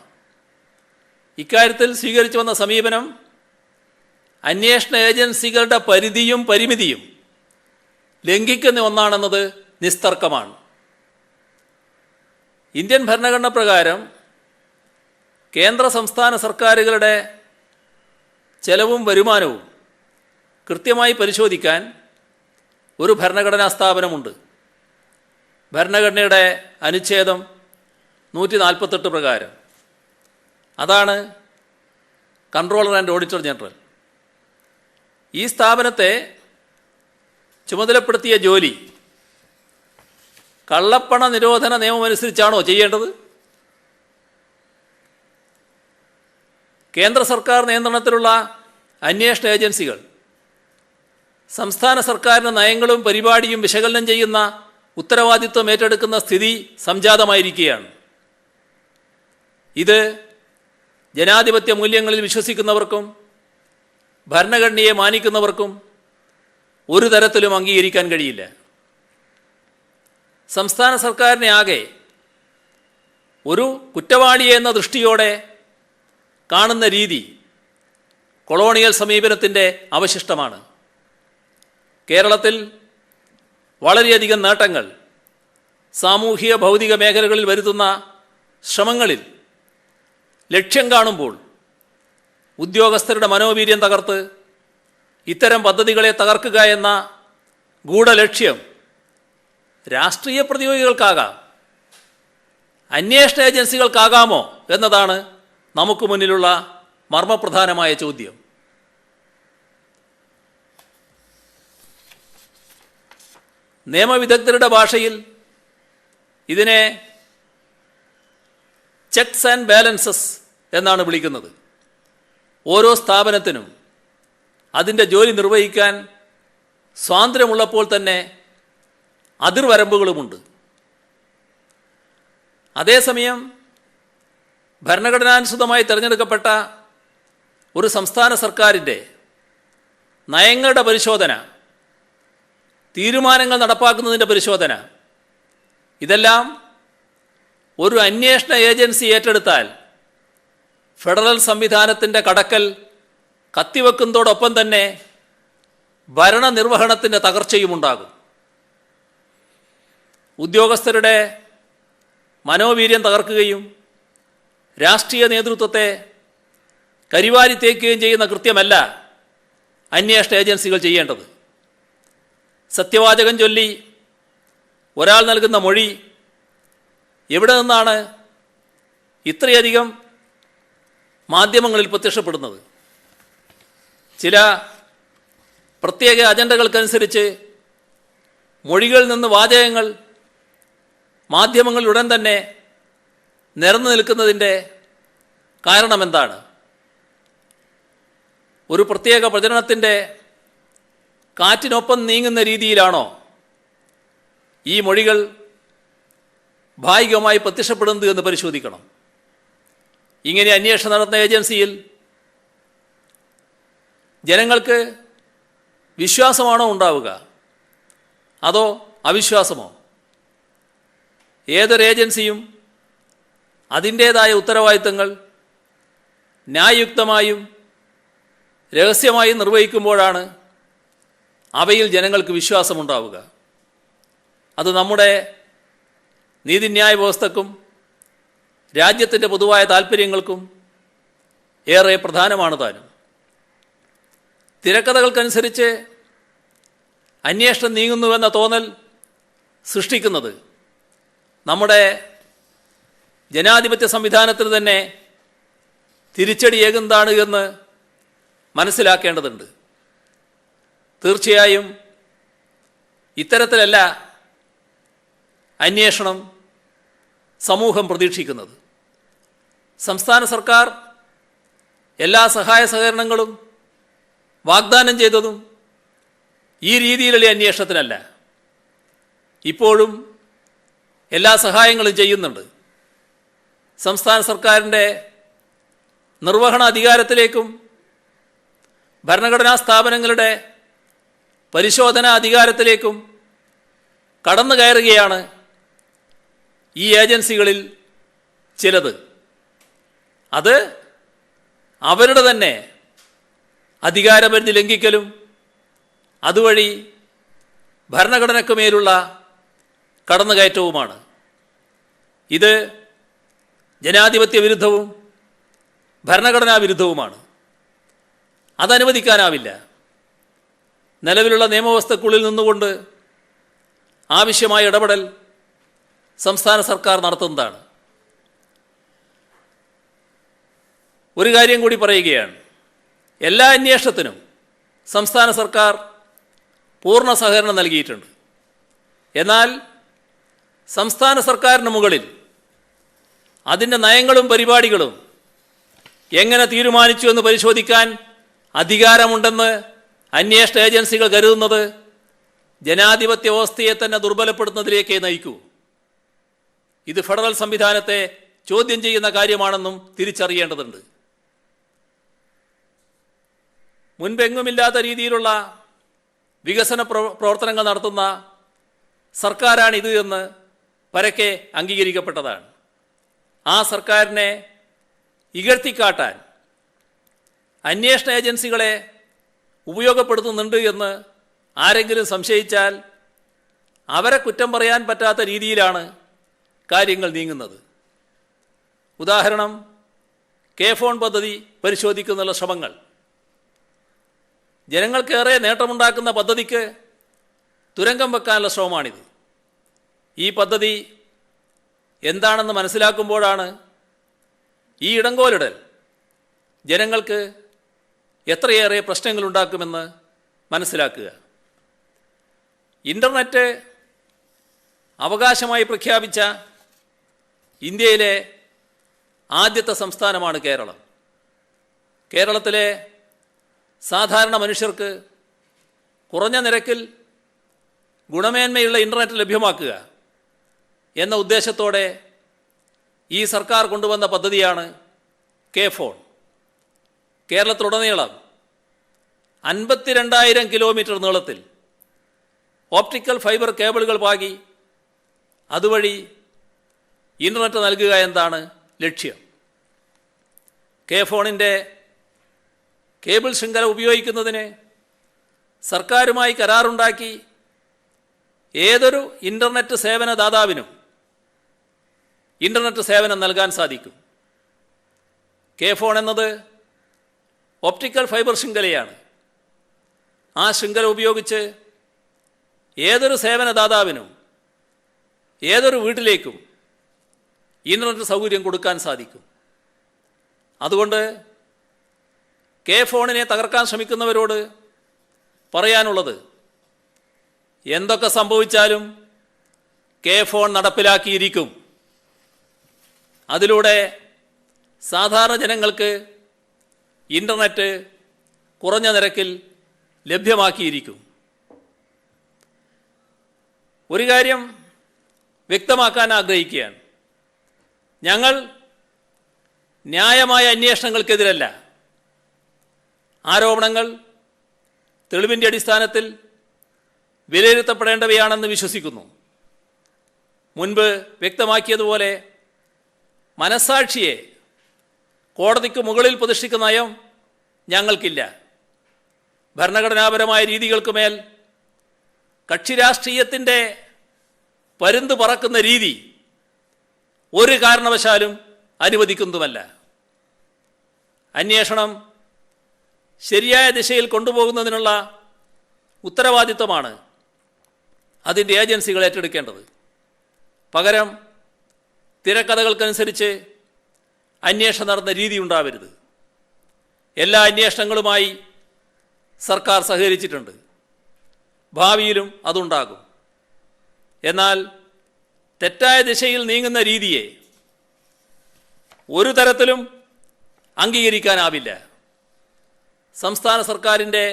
ഇക്കാര്യത്തിൽ സ്വീകരിച്ചു വന്ന സമീപനം അന്വേഷണ ഏജൻസികളുടെ പരിധിയും പരിമിതിയും ലംഘിക്കുന്ന ഒന്നാണെന്നത് നിസ്തർക്കമാണ്. ഇന്ത്യൻ ഭരണഘടന പ്രകാരം കേന്ദ്ര സംസ്ഥാന സർക്കാരുകളുടെ ചെലവും വരുമാനവും കൃത്യമായി പരിശോധിക്കാൻ ഒരു ഭരണഘടനാ സ്ഥാപനമുണ്ട്. ഭരണഘടനയുടെ അനുച്ഛേദം 148 പ്രകാരം. അതാണ് കൺട്രോളർ ആൻഡ് ഓഡിറ്റർ ജനറൽ. ഈ സ്ഥാപനത്തെ ചുമതലപ്പെടുത്തിയ ജോലി കള്ളപ്പണ നിരോധന നിയമമനുസരിച്ചാണോ ചെയ്യേണ്ടത്? കേന്ദ്ര സർക്കാർ നിയന്ത്രണത്തിലുള്ള അന്വേഷണ ഏജൻസികൾ സംസ്ഥാന സർക്കാരിൻ്റെ നയങ്ങളും പരിപാടിയും വിശകലനം ചെയ്യുന്ന ഉത്തരവാദിത്വം ഏറ്റെടുക്കുന്ന സ്ഥിതി സംജാതമായിരിക്കുകയാണ്. ഇത് ജനാധിപത്യ മൂല്യങ്ങളിൽ വിശ്വസിക്കുന്നവർക്കും ഭരണഘടനയെ മാനിക്കുന്നവർക്കും ഒരു തരത്തിലും അംഗീകരിക്കാൻ കഴിയില്ല. സംസ്ഥാന സർക്കാരിനെ ആകെ ഒരു കുറ്റവാളിയെ എന്ന ദൃഷ്ടിയോടെ കാണുന്ന രീതി കൊളോണിയൽ സമീപനത്തിൻ്റെ അവശിഷ്ടമാണ്. കേരളത്തിൽ വളരെയധികം നേട്ടങ്ങൾ സാമൂഹിക ഭൗതിക മേഖലകളിൽ വരുത്തുന്ന ശ്രമങ്ങളിൽ ലക്ഷ്യം കാണുമ്പോൾ ഉദ്യോഗസ്ഥരുടെ മനോവീര്യം തകർത്ത് ഇത്തരം പദ്ധതികളെ തകർക്കുക എന്ന ഗൂഢലക്ഷ്യം രാഷ്ട്രീയ പ്രതിയോഗികൾക്കാകാം, അന്വേഷണ ഏജൻസികൾക്കാകാമോ എന്നതാണ് നമുക്ക് മുന്നിലുള്ള മർമ്മപ്രധാനമായ ചോദ്യം. നിയമവിദഗ്ധരുടെ ഭാഷയിൽ ഇതിനെ ചെക്സ് ആൻഡ് ബാലൻസസ് എന്നാണ് വിളിക്കുന്നത്. ഓരോ സ്ഥാപനത്തിനും അതിൻ്റെ ജോലി നിർവഹിക്കാൻ സ്വാതന്ത്ര്യമുള്ളപ്പോൾ തന്നെ അതിർവരമ്പുകളുമുണ്ട്. അതേസമയം ഭരണഘടനാനുസൃതമായി തിരഞ്ഞെടുക്കപ്പെട്ട ഒരു സംസ്ഥാന സർക്കാരിൻ്റെ നയങ്ങളുടെ പരിശോധന, തീരുമാനങ്ങൾ നടപ്പാക്കുന്നതിൻ്റെ പരിശോധന, ഇതെല്ലാം ഒരു അന്വേഷണ ഏജൻസി ഏറ്റെടുത്താൽ ഫെഡറൽ സംവിധാനത്തിൻ്റെ കടക്കൽ കത്തിവെക്കുന്നതോടൊപ്പം തന്നെ ഭരണനിർവഹണത്തിൻ്റെ തകർച്ചയുമുണ്ടാകും. ഉദ്യോഗസ്ഥരുടെ മനോവീര്യം തകർക്കുകയും രാഷ്ട്രീയ നേതൃത്വത്തെ കരിവാരി തേക്കുകയും ചെയ്യുന്ന കൃത്യമല്ല അന്വേഷണ ഏജൻസികൾ ചെയ്യേണ്ടത്. സത്യവാചകം ചൊല്ലി ഒരാൾ നൽകുന്ന മൊഴി എവിടെ നിന്നാണ് ഇത്രയധികം മാധ്യമങ്ങളിൽ പ്രത്യക്ഷപ്പെടുന്നത്? ചില പ്രത്യേക അജണ്ടകൾക്കനുസരിച്ച് മൊഴികളിൽ നിന്ന് വാചകങ്ങൾ മാധ്യമങ്ങളിൽ ഉടൻ തന്നെ നിരന്നു നിൽക്കുന്നതിൻ്റെ കാരണമെന്താണ്? ഒരു പ്രത്യേക പ്രചരണത്തിൻ്റെ കാറ്റിനൊപ്പം നീങ്ങുന്ന രീതിയിലാണോ ഈ മൊഴികൾ ഭാഗികമായി പ്രത്യക്ഷപ്പെടുന്നത് എന്ന് പരിശോധിക്കണം. ഇങ്ങനെ അന്വേഷണം നടത്തുന്ന ഏജൻസിയിൽ ജനങ്ങൾക്ക് വിശ്വാസമാണോ ഉണ്ടാവുക, അതോ അവിശ്വാസമോ? ഏതൊരു ഏജൻസിയും അതിൻ്റേതായ ഉത്തരവാദിത്തങ്ങൾ ന്യായയുക്തമായും രഹസ്യമായും നിർവഹിക്കുമ്പോഴാണ് അവയിൽ ജനങ്ങൾക്ക് വിശ്വാസമുണ്ടാവുക. അത് നമ്മുടെ നീതിന്യായ വ്യവസ്ഥക്കും രാജ്യത്തിൻ്റെ പൊതുവായ താൽപ്പര്യങ്ങൾക്കും ഏറെ പ്രധാനമാണ് താനും. തിരക്കഥകൾക്കനുസരിച്ച് അന്വേഷണം നീങ്ങുന്നുവെന്ന തോന്നൽ സൃഷ്ടിക്കുന്നത് നമ്മുടെ ജനാധിപത്യ സംവിധാനത്തിന് തന്നെ തിരിച്ചടിയേകുന്നതാണ് എന്ന് മനസ്സിലാക്കേണ്ടതുണ്ട്. തീർച്ചയായും ഇത്തരത്തിലല്ല അന്വേഷണം സമൂഹം പ്രതീക്ഷിക്കുന്നത്. സംസ്ഥാന സർക്കാർ എല്ലാ സഹായ സഹകരണങ്ങളും വാഗ്ദാനം ചെയ്തതും ഈ രീതിയിലുള്ള അന്വേഷണത്തിനല്ല. ഇപ്പോഴും എല്ലാ സഹായങ്ങളും ചെയ്യുന്നുണ്ട്. സംസ്ഥാന സർക്കാരിൻ്റെ നിർവഹണ അധികാരത്തിലേക്കും ഭരണഘടനാ സ്ഥാപനങ്ങളുടെ പരിശോധനാ അധികാരത്തിലേക്കും കടന്നു കയറുകയാണ് ഈ ഏജൻസികളിൽ ചിലത്. അത് അവരുടെ തന്നെ അധികാരപരിധി ലംഘിക്കലും അതുവഴി ഭരണഘടനയ്ക്ക് മേലുള്ള കടന്നുകയറ്റവുമാണ്. ഇത് ജനാധിപത്യ വിരുദ്ധവും ഭരണഘടനാ വിരുദ്ധവുമാണ്. അതനുവദിക്കാനാവില്ല. നിലവിലുള്ള നിയമവ്യവസ്ഥക്കുള്ളിൽ നിന്നുകൊണ്ട് ആവശ്യമായ ഇടപെടൽ സംസ്ഥാന സർക്കാർ നടത്തുന്നതാണ്. ഒരു കാര്യം കൂടി പറയുകയാണ്. എല്ലാ അന്വേഷണത്തിനും സംസ്ഥാന സർക്കാർ പൂർണ്ണ സഹകരണം നൽകിയിട്ടുണ്ട്. എന്നാൽ സംസ്ഥാന സർക്കാരിന് മുകളിൽ അതിൻ്റെ നയങ്ങളും പരിപാടികളും എങ്ങനെ തീരുമാനിച്ചു എന്ന് പരിശോധിക്കാൻ അധികാരമുണ്ടെന്ന് അന്വേഷണ ഏജൻസികൾ കരുതുന്നത് ജനാധിപത്യ വ്യവസ്ഥയെ തന്നെ ദുർബലപ്പെടുത്തുന്നതിലേക്കേ നയിക്കൂ. ഇത് ഫെഡറൽ സംവിധാനത്തെ ചോദ്യം ചെയ്യുന്ന കാര്യമാണെന്നും തിരിച്ചറിയേണ്ടതുണ്ട്. മുൻപെങ്ങുമില്ലാത്ത രീതിയിലുള്ള വികസന പ്രവർത്തനങ്ങൾ നടത്തുന്ന സർക്കാരാണിത് എന്ന് പരക്കെ അംഗീകരിക്കപ്പെട്ടതാണ്. ആ സർക്കാരിനെ ഇകഴ്ത്തിക്കാട്ടാൻ അന്വേഷണ ഏജൻസികളെ ഉപയോഗപ്പെടുത്തുന്നുണ്ട് എന്ന് ആരെങ്കിലും സംശയിച്ചാൽ അവരെ കുറ്റം പറയാൻ പറ്റാത്ത രീതിയിലാണ് കാര്യങ്ങൾ നീങ്ങുന്നത്. ഉദാഹരണം, കെ-ഫോൺ പദ്ധതി പരിശോധിക്കുന്നതിനുള്ള ശ്രമങ്ങൾ. ജനങ്ങൾക്കേറെ നേട്ടമുണ്ടാക്കുന്ന പദ്ധതിക്ക് തുരങ്കം വെക്കാനുള്ള ശ്രമമാണിത്. ഈ പദ്ധതി എന്താണെന്ന് മനസ്സിലാക്കുമ്പോഴാണ് ഈ ഇടങ്കോലിടൽ ജനങ്ങൾക്ക് എത്രയേറെ പ്രശ്നങ്ങളുണ്ടാക്കുമെന്ന് മനസ്സിലാക്കുക. ഇൻ്റർനെറ്റ് അവകാശമായി പ്രഖ്യാപിച്ച ഇന്ത്യയിലെ ആദ്യത്തെ സംസ്ഥാനമാണ് കേരളം. കേരളത്തിലെ സാധാരണ മനുഷ്യർക്ക് കുറഞ്ഞ നിരക്കിൽ ഗുണമേന്മയുള്ള ഇൻ്റർനെറ്റ് ലഭ്യമാക്കുക എന്ന ഉദ്ദേശത്തോടെ ഈ സർക്കാർ കൊണ്ടുവന്ന പദ്ധതിയാണ് കെ-ഫോൺ. കേരളത്തിലുടനീളം 52,000 കിലോമീറ്റർ നീളത്തിൽ ഓപ്റ്റിക്കൽ ഫൈബർ കേബിളുകൾ പാകി അതുവഴി ഇൻ്റർനെറ്റ് നൽകുക എന്നതാണ് ലക്ഷ്യം. കെ-ഫോണിൻ്റെ കേബിൾ ശൃംഖല ഉപയോഗിക്കുന്നതിന് സർക്കാരുമായി കരാറുണ്ടാക്കി ഏതൊരു ഇൻ്റർനെറ്റ് സേവന ദാതാവിനും ഇൻ്റർനെറ്റ് സേവനം നൽകാൻ സാധിക്കും. കെ-ഫോൺ എന്നത് ഓപ്റ്റിക്കൽ ഫൈബർ ശൃംഖലയാണ്. ആ ശൃംഖല ഉപയോഗിച്ച് ഏതൊരു സേവനദാതാവിനും ഏതൊരു വീട്ടിലേക്കും ഇൻ്റർനെറ്റ് സൗകര്യം കൊടുക്കാൻ സാധിക്കും. അതുകൊണ്ട് കെ-ഫോണിനെ തകർക്കാൻ ശ്രമിക്കുന്നവരോട് പറയാനുള്ളത്, എന്തൊക്കെ സംഭവിച്ചാലും കെ-ഫോൺ നടപ്പിലാക്കിയിരിക്കും. അതിലൂടെ സാധാരണ ജനങ്ങൾക്ക് ഇൻ്റർനെറ്റ് കുറഞ്ഞ നിരക്കിൽ ലഭ്യമാക്കിയിരിക്കും. ഒരു കാര്യം വ്യക്തമാക്കാൻ ആഗ്രഹിക്കുകയാണ്. ഞങ്ങൾ ന്യായമായ അന്വേഷണങ്ങൾക്കെതിരല്ല. ആരോപണങ്ങൾ തെളിവിൻ്റെ അടിസ്ഥാനത്തിൽ വിലയിരുത്തപ്പെടേണ്ടവയാണെന്ന് വിശ്വസിക്കുന്നു. മുൻപ് വ്യക്തമാക്കിയതുപോലെ മനസ്സാക്ഷിയെ കോടതിക്ക് മുകളിൽ പ്രതിഷ്ഠിക്കുന്ന നയം ഞങ്ങൾക്കില്ല. ഭരണഘടനാപരമായ രീതികൾക്ക് മേൽ കക്ഷി രാഷ്ട്രീയത്തിൻ്റെ പരുന്ത് പറക്കുന്ന രീതി ഒരു കാരണവശാലും അനുവദിക്കുന്നതുമല്ല. അന്വേഷണം ശരിയായ ദിശയിൽ കൊണ്ടുപോകുന്നതിനുള്ള ഉത്തരവാദിത്വമാണ് അതിൻ്റെ ഏജൻസികൾ ഏറ്റെടുക്കേണ്ടത്. പകരം തിരക്കഥകൾക്കനുസരിച്ച് അന്വേഷണം നടന്ന രീതി ഉണ്ടാവരുത്. എല്ലാ അന്വേഷണങ്ങളുമായി സർക്കാർ സഹകരിച്ചിട്ടുണ്ട്. ഭാവിയിലും അതുണ്ടാകും. എന്നാൽ തെറ്റായ ദിശയിൽ നീങ്ങുന്ന രീതിയെ ഒരു തരത്തിലും അംഗീകരിക്കാനാവില്ല. സംസ്ഥാന സർക്കാരിൻ്റെ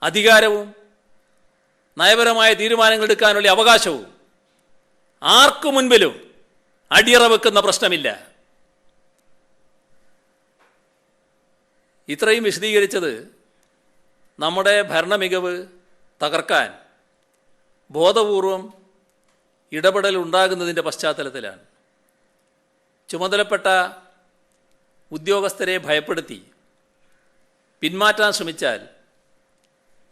അധികാരവും നയപരമായ തീരുമാനങ്ങൾ എടുക്കാനുള്ള അവകാശവും ആർക്കു മുൻപിലും അടിയറ വെക്കുന്ന പ്രശ്നമില്ല. ഇത്രയും വിശദീകരിച്ചത് നമ്മുടെ ഭരണമികവ് തകർക്കാൻ ബോധപൂർവം ഇടപെടൽ ഉണ്ടാകുന്നതിൻ്റെ പശ്ചാത്തലത്തിലാണ്. ചുമതലപ്പെട്ട ഉദ്യോഗസ്ഥരെ ഭയപ്പെടുത്തി പിന്മാറ്റാൻ ശ്രമിച്ചാൽ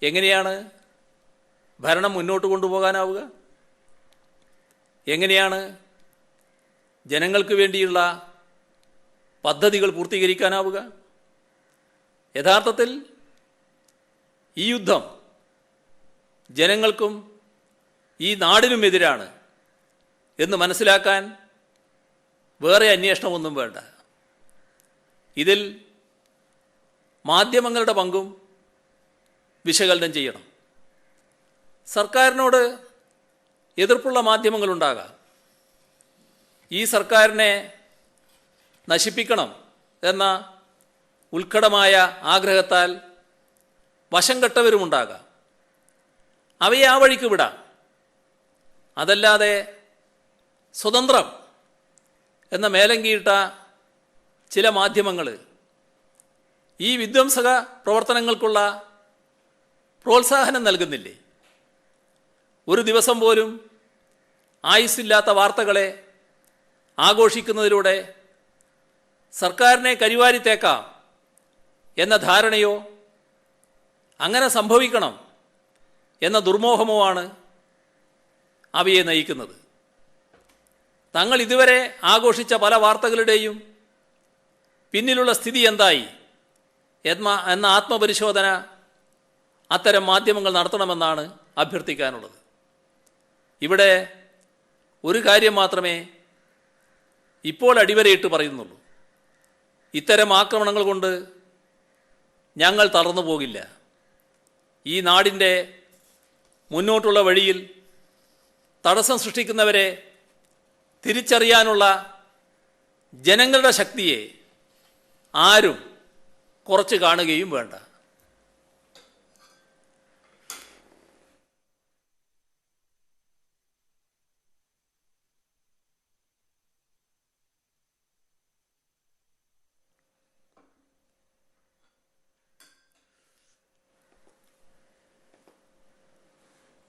എങ്ങനെയാണ് ഭരണം മുന്നോട്ട് കൊണ്ടുപോകാനാവുക? എങ്ങനെയാണ് ജനങ്ങൾക്ക് വേണ്ടിയുള്ള പദ്ധതികൾ പൂർത്തീകരിക്കാനാവുക? യഥാർത്ഥത്തിൽ ഈ യുദ്ധം ജനങ്ങൾക്കും ഈ നാടിനുമെതിരാണ് എന്ന് മനസ്സിലാക്കാൻ വേറെ അന്വേഷണമൊന്നും വേണ്ട. ഇതിൽ മാധ്യമങ്ങളുടെ പങ്കും വിശകലനം ചെയ്യണം. സർക്കാരിനോട് എതിർപ്പുള്ള മാധ്യമങ്ങളുണ്ടാകാം. ഈ സർക്കാരിനെ നശിപ്പിക്കണം എന്ന ഉത്കടമായ ആഗ്രഹത്താൽ വശം കെട്ടവരുമുണ്ടാകാം. അവയെ ആ വഴിക്ക് വിടാം. അതല്ലാതെ സ്വതന്ത്രം എന്ന മേലങ്കിയിട്ട ചില മാധ്യമങ്ങൾ ഈ വിധ്വംസക പ്രവർത്തനങ്ങൾക്കുള്ള പ്രോത്സാഹനം നൽകുന്നില്ലേ? ഒരു ദിവസം പോലും ആയുസ്സില്ലാത്ത വാർത്തകളെ ആഘോഷിക്കുന്നതിലൂടെ സർക്കാരിനെ കരിവാരിത്തേക്കാം എന്ന ധാരണയോ അങ്ങനെ സംഭവിക്കണം എന്ന ദുർമോഹമോ ആണ് അവയെ നയിക്കുന്നത്. തങ്ങൾ ഇതുവരെ ആഘോഷിച്ച പല വാർത്തകളുടെയും പിന്നിലുള്ള സ്ഥിതി എന്തായി എന്ന ആത്മപരിശോധന അത്തരം മാധ്യമങ്ങൾ നടത്തണമെന്നാണ് അഭ്യർത്ഥിക്കാനുള്ളത്. ഇവിടെ ഒരു കാര്യം മാത്രമേ ഇപ്പോൾ അടിവരയിട്ട് പറയുന്നുള്ളൂ. ഇത്തരം ആക്രമണങ്ങൾ കൊണ്ട് ഞങ്ങൾ തളർന്നു പോകില്ല. ഈ നാടിൻ്റെ മുന്നോട്ടുള്ള വഴിയിൽ തടസ്സം സൃഷ്ടിക്കുന്നവരെ തിരിച്ചറിയാനുള്ള ജനങ്ങളുടെ ശക്തിയെ ആരും കുറച്ച് കാണുകയും വേണ്ട.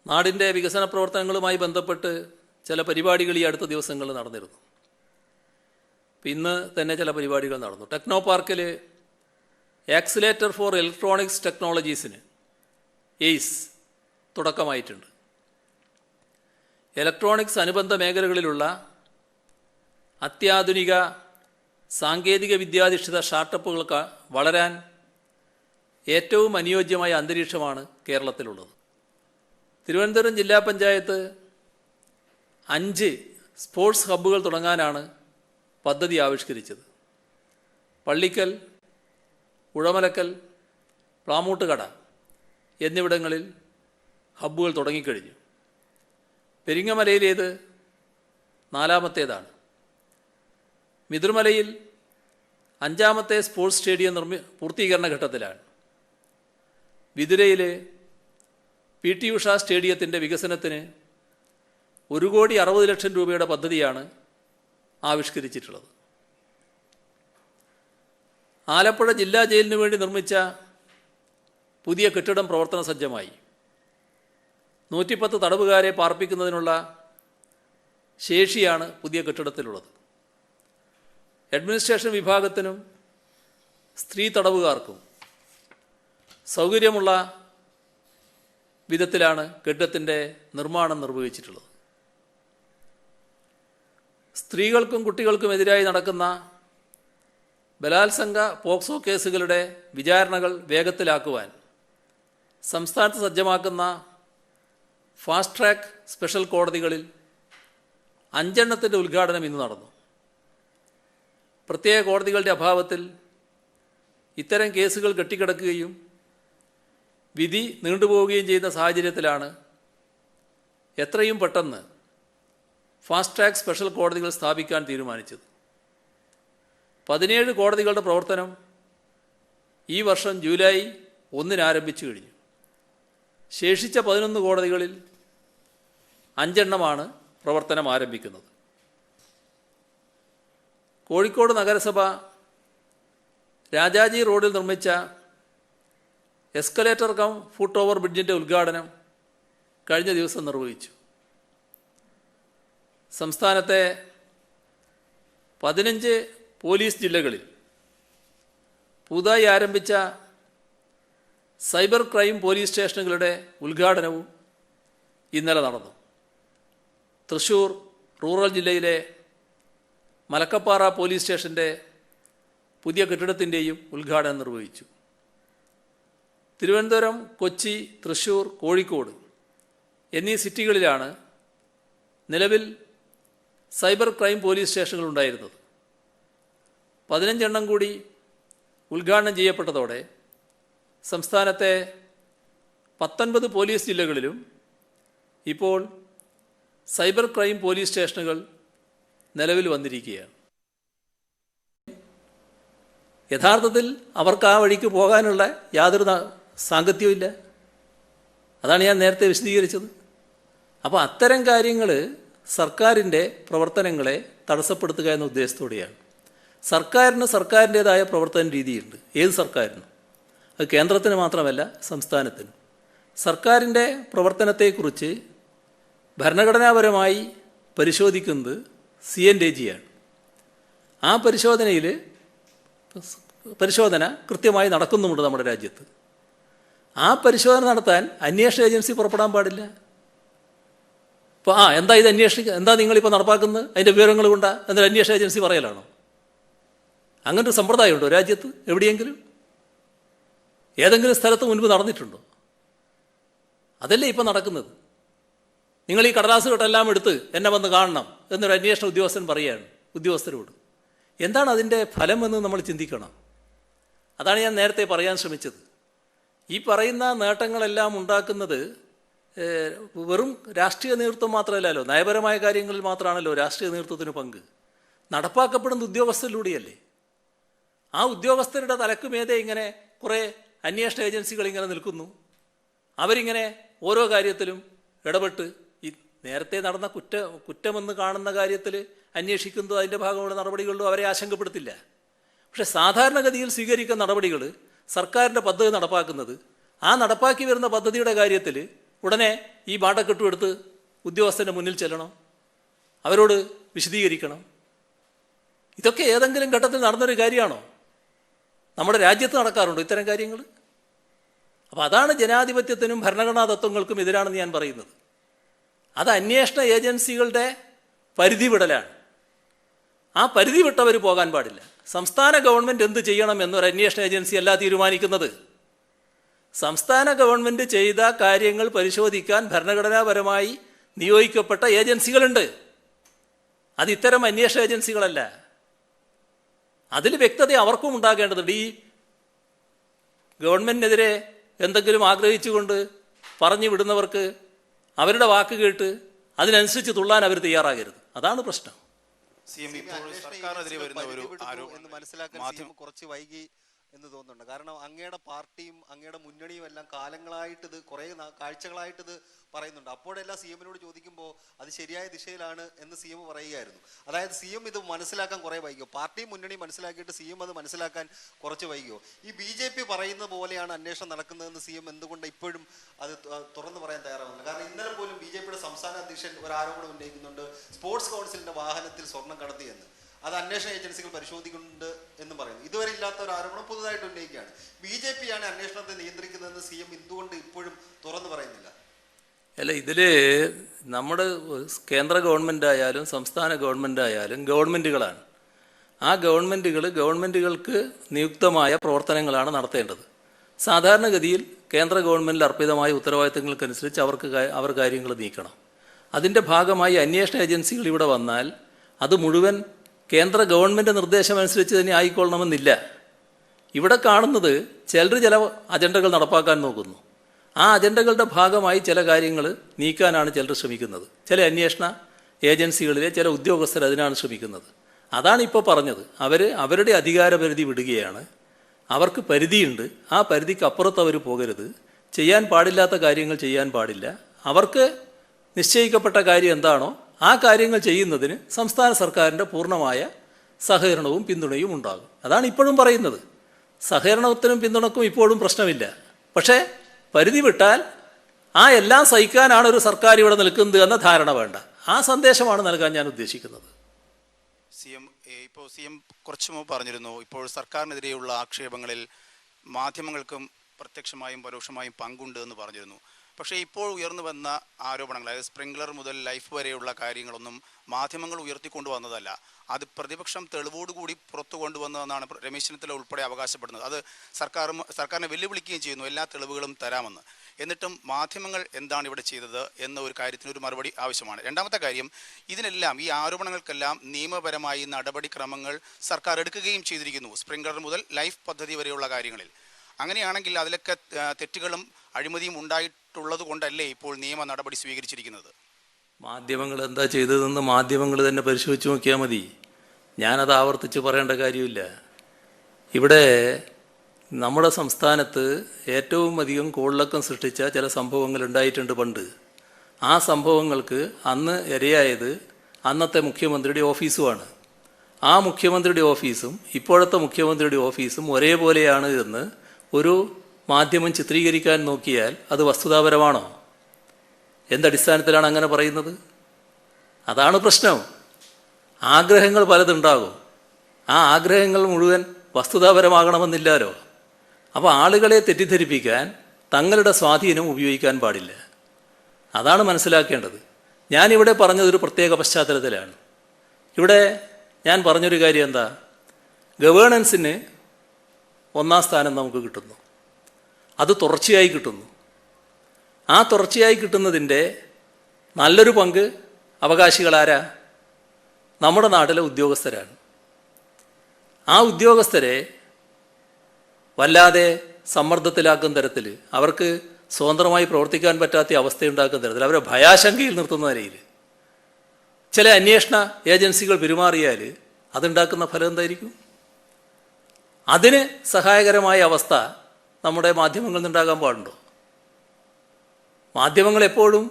നാടിൻ്റെ വികസന പ്രവർത്തനങ്ങളുമായി ബന്ധപ്പെട്ട് ചില പരിപാടികൾ ഈ അടുത്ത ദിവസങ്ങളിൽ നടന്നിരുന്നു. ഇന്ന് തന്നെ ചില പരിപാടികൾ നടന്നു. ടെക്നോ പാർക്കിൽ ആക്സിലേറ്റർ ഫോർ ഇലക്ട്രോണിക്സ് ടെക്നോളജീസിന് എയ്സ് തുടക്കമായിട്ടുണ്ട്. ഇലക്ട്രോണിക്സ് അനുബന്ധ മേഖലകളിലുള്ള അത്യാധുനിക സാങ്കേതിക വിദ്യാധിഷ്ഠിത സ്റ്റാർട്ടപ്പുകൾക്ക് വളരാൻ ഏറ്റവും അനുയോജ്യമായ അന്തരീക്ഷമാണ് കേരളത്തിലുള്ളത്. തിരുവനന്തപുരം ജില്ലാ പഞ്ചായത്ത് 5 സ്പോർട്സ് ഹബ്ബുകൾ തുടങ്ങാനാണ് പദ്ധതി ആവിഷ്കരിച്ചത്. പള്ളിക്കൽ, ഉഴമലക്കൽ, പ്ലാമൂട്ടുകട എന്നിവിടങ്ങളിൽ ഹബ്ബുകൾ തുടങ്ങിക്കഴിഞ്ഞു. പെരിങ്ങമലയിലേത് 4ാമത്തേതാണ്. മിതിർമലയിൽ 5ാമത്തെ സ്പോർട്സ് സ്റ്റേഡിയം പൂർത്തീകരണ ഘട്ടത്തിലാണ്. വിതുരയിൽ PT ഉഷ സ്റ്റേഡിയത്തിൻ്റെ വികസനത്തിന് 1,60,00,000 രൂപയുടെ പദ്ധതിയാണ് ആവിഷ്കരിച്ചിട്ടുള്ളത്. ആലപ്പുഴ ജില്ലാ ജയിലിനു വേണ്ടി നിർമ്മിച്ച പുതിയ കെട്ടിടം പ്രവർത്തന സജ്ജമായി. 110 തടവുകാരെ പാർപ്പിക്കുന്നതിനുള്ള ശേഷിയാണ് പുതിയ കെട്ടിടത്തിലുള്ളത്. അഡ്മിനിസ്ട്രേഷൻ വിഭാഗത്തിനും സ്ത്രീ തടവുകാർക്കും സൗകര്യമുള്ള വിധത്തിലാണ് കെട്ടിടത്തിൻ്റെ നിർമ്മാണം നിർവഹിച്ചിട്ടുള്ളത്. സ്ത്രീകൾക്കും കുട്ടികൾക്കുമെതിരായി നടക്കുന്ന ബലാത്സംഗ പോക്സോ കേസുകളുടെ വിചാരണകൾ വേഗത്തിലാക്കുവാൻ സംസ്ഥാനത്ത് സജ്ജമാക്കുന്ന ഫാസ്റ്റ് ട്രാക്ക് സ്പെഷ്യൽ കോടതികളിൽ 5 ഉദ്ഘാടനം ഇന്ന് നടന്നു. പ്രത്യേക കോടതികളുടെ അഭാവത്തിൽ ഇത്തരം കേസുകൾ കെട്ടിക്കിടക്കുകയും വിധി നീണ്ടുപോവുകയും ചെയ്യുന്ന സാഹചര്യത്തിലാണ് എത്രയും പെട്ടെന്ന് ഫാസ്റ്റ് ട്രാക്ക് സ്പെഷ്യൽ കോടതികൾ സ്ഥാപിക്കാൻ തീരുമാനിച്ചത്. 17 കോടതികളുടെ പ്രവർത്തനം ഈ വർഷം ജൂലൈ 1 ആരംഭിച്ചു കഴിഞ്ഞു. ശേഷിച്ച 11 കോടതികളിൽ 5 പ്രവർത്തനം ആരംഭിക്കുന്നത്. കോഴിക്കോട് നഗരസഭ രാജാജി റോഡിൽ നിർമ്മിച്ച എസ്കലേറ്റർ കം ഫുട് ഓവർ ബ്രിഡ്ജിൻ്റെ ഉദ്ഘാടനം കഴിഞ്ഞ ദിവസം നിർവഹിച്ചു. സംസ്ഥാനത്തെ 15 പോലീസ് ജില്ലകളിൽ പുതുതായി ആരംഭിച്ച സൈബർ ക്രൈം പോലീസ് സ്റ്റേഷനുകളുടെ ഉദ്ഘാടനവും ഇന്നലെ നടന്നു. തൃശ്ശൂർ റൂറൽ ജില്ലയിലെ മലക്കപ്പാറ പോലീസ് സ്റ്റേഷൻ്റെ പുതിയ കെട്ടിടത്തിൻ്റെയും ഉദ്ഘാടനം നിർവഹിച്ചു. തിരുവനന്തപുരം, കൊച്ചി, തൃശ്ശൂർ, കോഴിക്കോട് എന്നീ സിറ്റികളിലാണ് നിലവിൽ സൈബർ ക്രൈം പോലീസ് സ്റ്റേഷനുകൾ ഉണ്ടായിരുന്നത്. 15 കൂടി ഉദ്ഘാടനം ചെയ്യപ്പെട്ടതോടെ സംസ്ഥാനത്തെ 19 പോലീസ് ജില്ലകളിലും ഇപ്പോൾ സൈബർ ക്രൈം പോലീസ് സ്റ്റേഷനുകൾ നിലവിൽ വന്നിരിക്കുകയാണ്. യഥാർത്ഥത്തിൽ അവർക്ക് ആ വഴിക്ക് പോകാനുള്ള യാതൊരു സാങ്കത്യവും ഇല്ല. അതാണ് ഞാൻ നേരത്തെ വിശദീകരിച്ചത്. അപ്പോൾ അത്തരം കാര്യങ്ങൾ സർക്കാരിൻ്റെ പ്രവർത്തനങ്ങളെ തടസ്സപ്പെടുത്തുക എന്ന ഉദ്ദേശത്തോടെയാണ്. സർക്കാരിന് സർക്കാരിൻ്റേതായ പ്രവർത്തന രീതിയുണ്ട്. ഏത് സർക്കാരിനും, അത് കേന്ദ്രത്തിന് മാത്രമല്ല സംസ്ഥാനത്തിനും. സർക്കാരിൻ്റെ പ്രവർത്തനത്തെക്കുറിച്ച് ഭരണഘടനാപരമായി പരിശോധിക്കുന്നത് CNAG ആണ്. ആ പരിശോധന കൃത്യമായി നടക്കുന്നുമുണ്ട് നമ്മുടെ രാജ്യത്ത്. ആ പരിശോധന നടത്താൻ അന്വേഷണ ഏജൻസി പുറപ്പെടാൻ പാടില്ല. ഇപ്പോൾ എന്താ ഇത് അന്വേഷിക്കുക, എന്താ നിങ്ങളിപ്പോൾ നടപ്പാക്കുന്നത്, അതിൻ്റെ വിവരങ്ങൾ കൊണ്ടാ എന്നൊരു അന്വേഷണ ഏജൻസി പറയലാണോ? അങ്ങനൊരു സമ്പ്രദായമുണ്ടോ രാജ്യത്ത് എവിടെയെങ്കിലും? ഏതെങ്കിലും സ്ഥലത്ത് മുൻപ് നടന്നിട്ടുണ്ടോ? അതല്ലേ ഇപ്പം നടക്കുന്നത്. നിങ്ങൾ ഈ കടലാസ് കെട്ടെല്ലാം എടുത്ത് എന്നെ വന്ന് കാണണം എന്നൊരു അന്വേഷണ ഉദ്യോഗസ്ഥൻ പറയുകയാണ് ഉദ്യോഗസ്ഥരോട്. എന്താണ് അതിൻ്റെ ഫലമെന്ന് നമ്മൾ ചിന്തിക്കണം. അതാണ് ഞാൻ നേരത്തെ പറയാൻ ശ്രമിച്ചത്. ഈ പറയുന്ന നേട്ടങ്ങളെല്ലാം ഉണ്ടാക്കുന്നത് വെറും രാഷ്ട്രീയ നേതൃത്വം മാത്രമല്ലല്ലോ, നയപരമായ കാര്യങ്ങളിൽ മാത്രമാണല്ലോ രാഷ്ട്രീയ നേതൃത്വത്തിന് പങ്ക്. നടപ്പാക്കപ്പെടുന്ന ഉദ്യോഗസ്ഥരിലൂടെയല്ലേ. ആ ഉദ്യോഗസ്ഥരുടെ തലക്കുമേതെ ഇങ്ങനെ കുറേ അന്വേഷണ ഏജൻസികൾ ഇങ്ങനെ നിൽക്കുന്നു. അവരിങ്ങനെ ഓരോ കാര്യത്തിലും ഇടപെട്ട് ഈ നേരത്തെ നടന്ന കുറ്റമെന്ന് കാണുന്ന കാര്യത്തിൽ അന്വേഷിക്കുന്നതോ അതിൻ്റെ ഭാഗമുള്ള നടപടികളിലോ അവരെ ആശങ്കപ്പെടുത്തില്ല. പക്ഷേ സാധാരണഗതിയിൽ സ്വീകരിക്കുന്ന നടപടികൾ, സർക്കാരിൻ്റെ പദ്ധതി നടപ്പാക്കുന്നത്, ആ നടപ്പാക്കി വരുന്ന പദ്ധതിയുടെ കാര്യത്തിൽ ഉടനെ ഈ ബാട്ടക്കെട്ടും എടുത്ത് ഉദ്യോഗസ്ഥൻ്റെ മുന്നിൽ ചെല്ലണം, അവരോട് വിശദീകരിക്കണം. ഇതൊക്കെ ഏതെങ്കിലും ഘട്ടത്തിൽ നടന്നൊരു കാര്യമാണോ? നമ്മുടെ രാജ്യത്ത് നടക്കാറുണ്ടോ ഇത്തരം കാര്യങ്ങൾ? അപ്പോൾ അതാണ് ജനാധിപത്യത്തിനും ഭരണഘടനാ തത്വങ്ങൾക്കും എതിരാണെന്ന് ഞാൻ പറയുന്നത്. അത് അന്വേഷണ ഏജൻസികളുടെ പരിധി വിടലാണ്. ആ പരിധി വിട്ടവർ പോകാൻ പാടില്ല. സംസ്ഥാന ഗവൺമെൻറ് എന്ത് ചെയ്യണം എന്നൊരു അന്വേഷണ ഏജൻസി അല്ല തീരുമാനിക്കുന്നത്. സംസ്ഥാന ഗവൺമെൻറ് ചെയ്ത കാര്യങ്ങൾ പരിശോധിക്കാൻ ഭരണഘടനാപരമായി നിയോഗിക്കപ്പെട്ട ഏജൻസികളുണ്ട്. അത് ഇത്തരം അന്വേഷണ ഏജൻസികളല്ല. അതിൽ വ്യക്തത അവർക്കും ഉണ്ടാകേണ്ടതുണ്ട്. ഈ ഗവൺമെൻറ്റിനെതിരെ എന്തെങ്കിലും ആഗ്രഹിച്ചുകൊണ്ട് പറഞ്ഞു വിടുന്നവർക്ക് അവരുടെ വാക്ക് കേട്ട് അതിനനുസരിച്ച് തുള്ളാൻ അവർ തയ്യാറാകരുത്. അതാണ് പ്രശ്നം. സർക്കാരിനെതിരെ വരുന്ന ഒരു എന്ന് മനസ്സിലാക്കാൻ കുറച്ച് വൈകി എന്ന് തോന്നുന്നുണ്ട്. കാരണം അങ്ങയുടെ പാർട്ടിയും അങ്ങയുടെ മുന്നണിയും എല്ലാം കാലങ്ങളായിട്ട് ഇത് കുറേ കാഴ്ചകളായിട്ട് ഇത് പറയുന്നുണ്ട്. അപ്പോഴെല്ലാം CM-നോട് ചോദിക്കുമ്പോൾ അത് ശരിയായ ദിശയിലാണ് എന്ന് CM പറയുകയായിരുന്നു. അതായത് CM ഇത് മനസ്സിലാക്കാൻ കുറേ വൈകിയോ, പാർട്ടിയും മുന്നണിയും മനസ്സിലാക്കിയിട്ട് CM അത് മനസ്സിലാക്കാൻ കുറച്ച് വൈകിയോ? ഈ BJP പറയുന്ന പോലെയാണ് അന്വേഷണം നടക്കുന്നതെന്ന് CM എന്തുകൊണ്ട് ഇപ്പോഴും അത് തുറന്നു പറയാൻ തയ്യാറാവുന്നില്ല? കാരണം ഇന്നലെ പോലും BJP-യുടെ സംസ്ഥാന അധ്യക്ഷൻ ഒരു ആരോപണം ഉന്നയിക്കുന്നുണ്ട്, സ്പോർട്സ് കൗൺസിലിന്റെ വാഹനത്തിൽ സ്വർണം കടത്തിയെന്ന്. അത് അന്വേഷണ ഏജൻസികൾ പരിശോധിക്കുന്നുണ്ട് എന്ന് പറയുന്നു. ഇതുവരെ ഇല്ലാത്ത ഒരു ആരോപണം പുതുതായിട്ട് ഉന്നയിക്കുകയാണ്. BJP-യാണ് അന്വേഷണത്തെ നിയന്ത്രിക്കുന്നതെന്ന് CM എന്തുകൊണ്ട് ഇപ്പോഴും തുറന്നു പറയുന്നില്ല? അല്ല, ഇതിൽ നമ്മുടെ കേന്ദ്ര ഗവൺമെൻറ് ആയാലും സംസ്ഥാന ഗവൺമെൻറ് ആയാലും ഗവൺമെൻറ്റുകളാണ്. ആ ഗവൺമെൻറ്റുകൾക്ക് നിയുക്തമായ പ്രവർത്തനങ്ങളാണ് നടത്തേണ്ടത്. സാധാരണഗതിയിൽ കേന്ദ്ര ഗവൺമെൻറ്റിൽ അർപ്പിതമായ ഉത്തരവാദിത്തങ്ങൾക്കനുസരിച്ച് അവർ കാര്യങ്ങൾ നീക്കണം. അതിൻ്റെ ഭാഗമായി അന്വേഷണ ഏജൻസികൾ ഇവിടെ വന്നാൽ അത് മുഴുവൻ കേന്ദ്ര ഗവൺമെൻറ് നിർദ്ദേശമനുസരിച്ച് തന്നെ ആയിക്കൊള്ളണമെന്നില്ല. ഇവിടെ കാണുന്നത് ചിലർ ചില അജണ്ടകൾ നടപ്പാക്കാൻ നോക്കുന്നു. ആ അജണ്ടകളുടെ ഭാഗമായി ചില കാര്യങ്ങൾ നീക്കാനാണ് ചിലർ ശ്രമിക്കുന്നത്. ചില അന്വേഷണ ഏജൻസികളിലെ ചില ഉദ്യോഗസ്ഥർ അതിനാണ് ശ്രമിക്കുന്നത്. അതാണ് ഇപ്പോൾ പറഞ്ഞത്. അവരുടെ അധികാരപരിധി വിടുകയാണ്. അവർക്ക് പരിധിയുണ്ട്. ആ പരിധിക്ക് അപ്പുറത്ത് അവർ പോകരുത്. ചെയ്യാൻ പാടില്ലാത്ത കാര്യങ്ങൾ ചെയ്യാൻ പാടില്ല. അവർക്ക് നിശ്ചയിക്കപ്പെട്ട കാര്യം എന്താണോ ആ കാര്യങ്ങൾ ചെയ്യുന്നതിന് സംസ്ഥാന സർക്കാരിൻ്റെ പൂർണ്ണമായ സഹകരണവും പിന്തുണയും ഉണ്ടാകും. അതാണ് ഇപ്പോഴും പറയുന്നത്. സഹകരണത്തിനും പിന്തുണക്കും ഇപ്പോഴും പ്രശ്നമില്ല. പക്ഷേ പരിധി വിട്ടാൽ എല്ലാം സഹിക്കാനാണ് ഒരു സർക്കാർ ഇവിടെ നിൽക്കുന്നത് എന്ന ധാരണ വേണ്ട. ആ സന്ദേശമാണ് നൽകാൻ ഞാൻ ഉദ്ദേശിക്കുന്നത്. CM കുറച്ചു മുമ്പ് പറഞ്ഞിരുന്നു, ഇപ്പോൾ സർക്കാരിനെതിരെയുള്ള ആക്ഷേപങ്ങളിൽ മാധ്യമങ്ങൾക്കും പ്രത്യക്ഷമായും പരോക്ഷമായും പങ്കുണ്ട് എന്ന് പറഞ്ഞിരുന്നു. പക്ഷേ ഇപ്പോൾ ഉയർന്നു വന്ന ആരോപണങ്ങൾ, അതായത് സ്പ്രിംഗ്ലർ മുതൽ ലൈഫ് വരെയുള്ള കാര്യങ്ങളൊന്നും മാധ്യമങ്ങൾ ഉയർത്തിക്കൊണ്ടുവന്നതല്ല. അത് പ്രതിപക്ഷം തെളിവോടുകൂടി പുറത്തു കൊണ്ടുവന്നതെന്നാണ് രമേശ് ചെന്നിത്തല ഉൾപ്പെടെ അവകാശപ്പെടുന്നത്. അത് സർക്കാരിനെ വെല്ലുവിളിക്കുകയും ചെയ്യുന്നു, എല്ലാ തെളിവുകളും തരാമെന്ന്. എന്നിട്ടും മാധ്യമങ്ങൾ എന്താണ് ഇവിടെ ചെയ്തത് എന്ന ഒരു കാര്യത്തിനൊരു മറുപടി ആവശ്യമാണ്. രണ്ടാമത്തെ കാര്യം, ഇതിനെല്ലാം ഈ ആരോപണങ്ങൾക്കെല്ലാം നിയമപരമായി നടപടിക്രമങ്ങൾ സർക്കാർ എടുക്കുകയും ചെയ്തിരിക്കുന്നു, സ്പ്രിംഗ്ലർ മുതൽ ലൈഫ് പദ്ധതി വരെയുള്ള കാര്യങ്ങളിൽ. അങ്ങനെയാണെങ്കിൽ അതിലൊക്കെ തെറ്റുകളും അഴിമതിയും ഉണ്ടായിട്ടുള്ളത് കൊണ്ടല്ലേ ഇപ്പോൾ നിയമ നടപടി സ്വീകരിച്ചിരിക്കുന്നത്? മാധ്യമങ്ങൾ എന്താ ചെയ്തതെന്ന് മാധ്യമങ്ങൾ തന്നെ പരിശോധിച്ച് നോക്കിയാൽ മതി. ഞാനത് ആവർത്തിച്ച് പറയേണ്ട കാര്യമില്ല. ഇവിടെ നമ്മുടെ സംസ്ഥാനത്ത് ഏറ്റവും അധികം കോളിളക്കം സൃഷ്ടിച്ച ചില സംഭവങ്ങൾ ഉണ്ടായിട്ടുണ്ട് പണ്ട്. ആ സംഭവങ്ങൾക്ക് അന്ന് ഇരയായത് അന്നത്തെ മുഖ്യമന്ത്രിയുടെ ഓഫീസുമാണ്. ആ മുഖ്യമന്ത്രിയുടെ ഓഫീസും ഇപ്പോഴത്തെ മുഖ്യമന്ത്രിയുടെ ഓഫീസും ഒരേപോലെയാണ് എന്ന് ഒരു മാധ്യമം ചിത്രീകരിക്കാൻ നോക്കിയാൽ അത് വസ്തുതാപരമാണോ? എന്തടിസ്ഥാനത്തിലാണ് അങ്ങനെ പറയുന്നത്? അതാണ് പ്രശ്നം. ആഗ്രഹങ്ങൾ പലതുണ്ടാകും. ആ ആഗ്രഹങ്ങൾ മുഴുവൻ വസ്തുതാപരമാകണമെന്നില്ലല്ലോ. അപ്പോൾ ആളുകളെ തെറ്റിദ്ധരിപ്പിക്കാൻ തങ്ങളുടെ സ്വാധീനം ഉപയോഗിക്കാൻ പാടില്ല. അതാണ് മനസ്സിലാക്കേണ്ടത്. ഞാനിവിടെ പറഞ്ഞതൊരു പ്രത്യേക പശ്ചാത്തലത്തിലാണ്. ഇവിടെ ഞാൻ പറഞ്ഞൊരു കാര്യം എന്താ? ഗവേണൻസിന് 1-ാം സ്ഥാനം നമുക്ക് കിട്ടുന്നു. അത് തുടർച്ചയായി കിട്ടുന്നു. ആ തുടർച്ചയായി കിട്ടുന്നതിൻ്റെ നല്ലൊരു പങ്ക് അവകാശികളാരാ? നമ്മുടെ നാട്ടിലെ ഉദ്യോഗസ്ഥരാണ്. ആ ഉദ്യോഗസ്ഥരെ വല്ലാതെ സമ്മർദ്ദത്തിലാക്കുന്ന തരത്തിൽ, അവർക്ക് സ്വതന്ത്രമായി പ്രവർത്തിക്കാൻ പറ്റാത്ത അവസ്ഥയുണ്ടാക്കുന്ന തരത്തിൽ, അവരെ ഭയാശങ്കയിൽ നിർത്തുന്ന നിലയിൽ ചില അന്വേഷണ ഏജൻസികൾ പെരുമാറിയാൽ അതുണ്ടാക്കുന്ന ഫലം എന്തായിരിക്കും? അതിന് സഹായകരമായ അവസ്ഥ നമ്മുടെ മാധ്യമങ്ങളിൽ നിന്നുണ്ടാകാൻ പാടുണ്ടോ? മാധ്യമങ്ങൾ എപ്പോഴും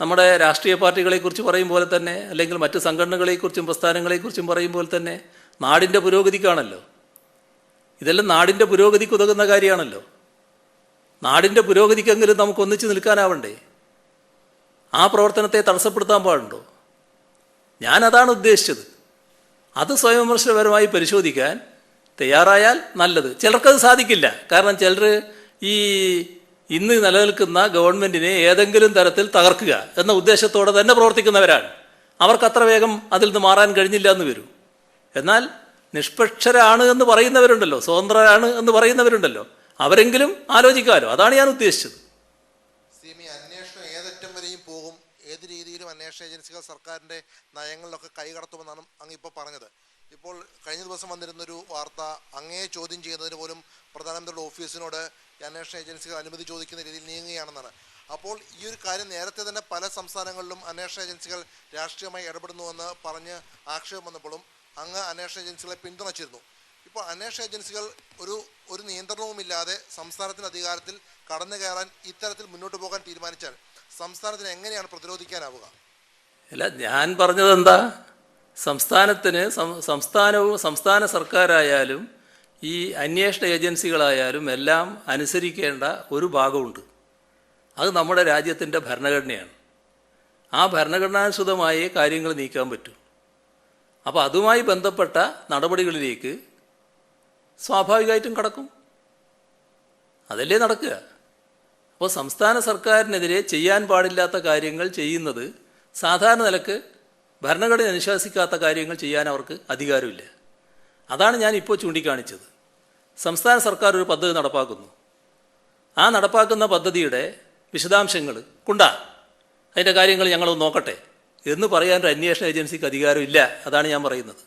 നമ്മുടെ രാഷ്ട്രീയ പാർട്ടികളെക്കുറിച്ച് പറയും പോലെ തന്നെ, അല്ലെങ്കിൽ മറ്റ് സംഘടനകളെക്കുറിച്ചും പ്രസ്ഥാനങ്ങളെക്കുറിച്ചും പറയും പോലെ തന്നെ നാടിൻ്റെ പുരോഗതിക്കാണല്ലോ. ഇതെല്ലാം നാടിൻ്റെ പുരോഗതിക്ക് ഉതകുന്ന കാര്യമാണല്ലോ. നാടിൻ്റെ പുരോഗതിക്കെങ്കിലും നമുക്ക് ഒന്നിച്ച് നിൽക്കാനാവണ്ടേ? ആ പ്രവർത്തനത്തെ തടസ്സപ്പെടുത്താൻ പാടുണ്ടോ? ഞാനതാണ് ഉദ്ദേശിച്ചത്. അത് സ്വയംവിമർശനപരമായി പരിശോധിക്കാൻ തയ്യാറായാൽ നല്ലത്. ചിലർക്കത് സാധിക്കില്ല. കാരണം ചിലർ ഈ ഇന്ന് നിലനിൽക്കുന്ന ഗവൺമെൻറ്റിനെ ഏതെങ്കിലും തരത്തിൽ തകർക്കുക എന്ന ഉദ്ദേശത്തോടെ തന്നെ പ്രവർത്തിക്കുന്നവരാണ്. അവർക്ക് അത്ര വേഗം അതിൽ നിന്ന് മാറാൻ കഴിഞ്ഞില്ല എന്ന് വരും. എന്നാൽ നിഷ്പക്ഷരാണ് എന്ന് പറയുന്നവരുണ്ടല്ലോ, സ്വതന്ത്രരാണ് എന്ന് പറയുന്നവരുണ്ടല്ലോ, അവരെങ്കിലും ആലോചിക്കാമല്ലോ. അതാണ് ഞാൻ ഉദ്ദേശിച്ചത്. അന്വേഷണം ഏതറ്റം വരെയും പോകും, ഏത് രീതിയിലും അന്വേഷണ ഏജൻസികൾ സർക്കാരിൻ്റെ നയങ്ങളിലൊക്കെ കൈകടത്തുമെന്നാണ് അങ്ങ് ഇപ്പോൾ പറഞ്ഞത്. ഇപ്പോൾ കഴിഞ്ഞ ദിവസം വന്നിരുന്നൊരു വാർത്ത, അങ്ങയെ ചോദ്യം ചെയ്യുന്നതിന് പോലും പ്രധാനമന്ത്രിയുടെ ഓഫീസിനോട് അന്വേഷണ ഏജൻസികൾ അനുമതി ചോദിക്കുന്ന രീതിയിൽ നീങ്ങുകയാണെന്നാണ്. അപ്പോൾ ഈ ഒരു കാര്യം നേരത്തെ തന്നെ പല സംസ്ഥാനങ്ങളിലും അന്വേഷണ ഏജൻസികൾ രാഷ്ട്രീയമായി ഇടപെടുന്നുവെന്ന് പറഞ്ഞ് ആക്ഷേപം വന്നപ്പോഴും അങ്ങ് അന്വേഷണ ഏജൻസികളെ പിന്തുണച്ചിരുന്നു. ഇപ്പോൾ അന്വേഷണ ഏജൻസികൾ ഒരു നിയന്ത്രണവുമില്ലാതെ സംസ്ഥാനത്തിൻ്റെ അധികാരത്തിൽ കടന്നു കയറാൻ ഇത്തരത്തിൽ മുന്നോട്ട് പോകാൻ തീരുമാനിച്ചാൽ സംസ്ഥാനത്തിന് എങ്ങനെയാണ് പ്രതിരോധിക്കാനാവുക? അല്ല, ഞാൻ പറഞ്ഞത് എന്താ? സംസ്ഥാന സർക്കാരായാലും ഈ അന്വേഷണ ഏജൻസികളായാലും എല്ലാം അനുസരിക്കേണ്ട ഒരു ഭാഗമുണ്ട്. അത് നമ്മുടെ രാജ്യത്തിൻ്റെ ഭരണഘടനയാണ്. ആ ഭരണഘടനാനുസൃതമായി കാര്യങ്ങൾ നീക്കാൻ പറ്റും. അപ്പോൾ അതുമായി ബന്ധപ്പെട്ട നടപടികളിലേക്ക് സ്വാഭാവികമായിട്ടും കടക്കും. അതല്ലേ നടക്കുക. അപ്പോൾ സംസ്ഥാന സർക്കാരിനെതിരെ ചെയ്യാൻ പാടില്ലാത്ത കാര്യങ്ങൾ ചെയ്യുന്നത് സാധാരണ നിലക്ക് ഭരണഘടന അനുശാസിക്കാത്ത കാര്യങ്ങൾ ചെയ്യാൻ അവർക്ക് അധികാരമില്ല. അതാണ് ഞാൻ ഇപ്പോൾ ചൂണ്ടിക്കാണിച്ചത്. സംസ്ഥാന സർക്കാർ ഒരു പദ്ധതി നടപ്പാക്കുന്നു. ആ നടപ്പാക്കുന്ന പദ്ധതിയുടെ വിശദാംശങ്ങൾ അതിൻ്റെ കാര്യങ്ങൾ ഞങ്ങളൊന്ന് നോക്കട്ടെ എന്ന് പറയാൻ ഒരു അന്വേഷണ ഏജൻസിക്ക് അധികാരമില്ല. അതാണ് ഞാൻ പറയുന്നത്.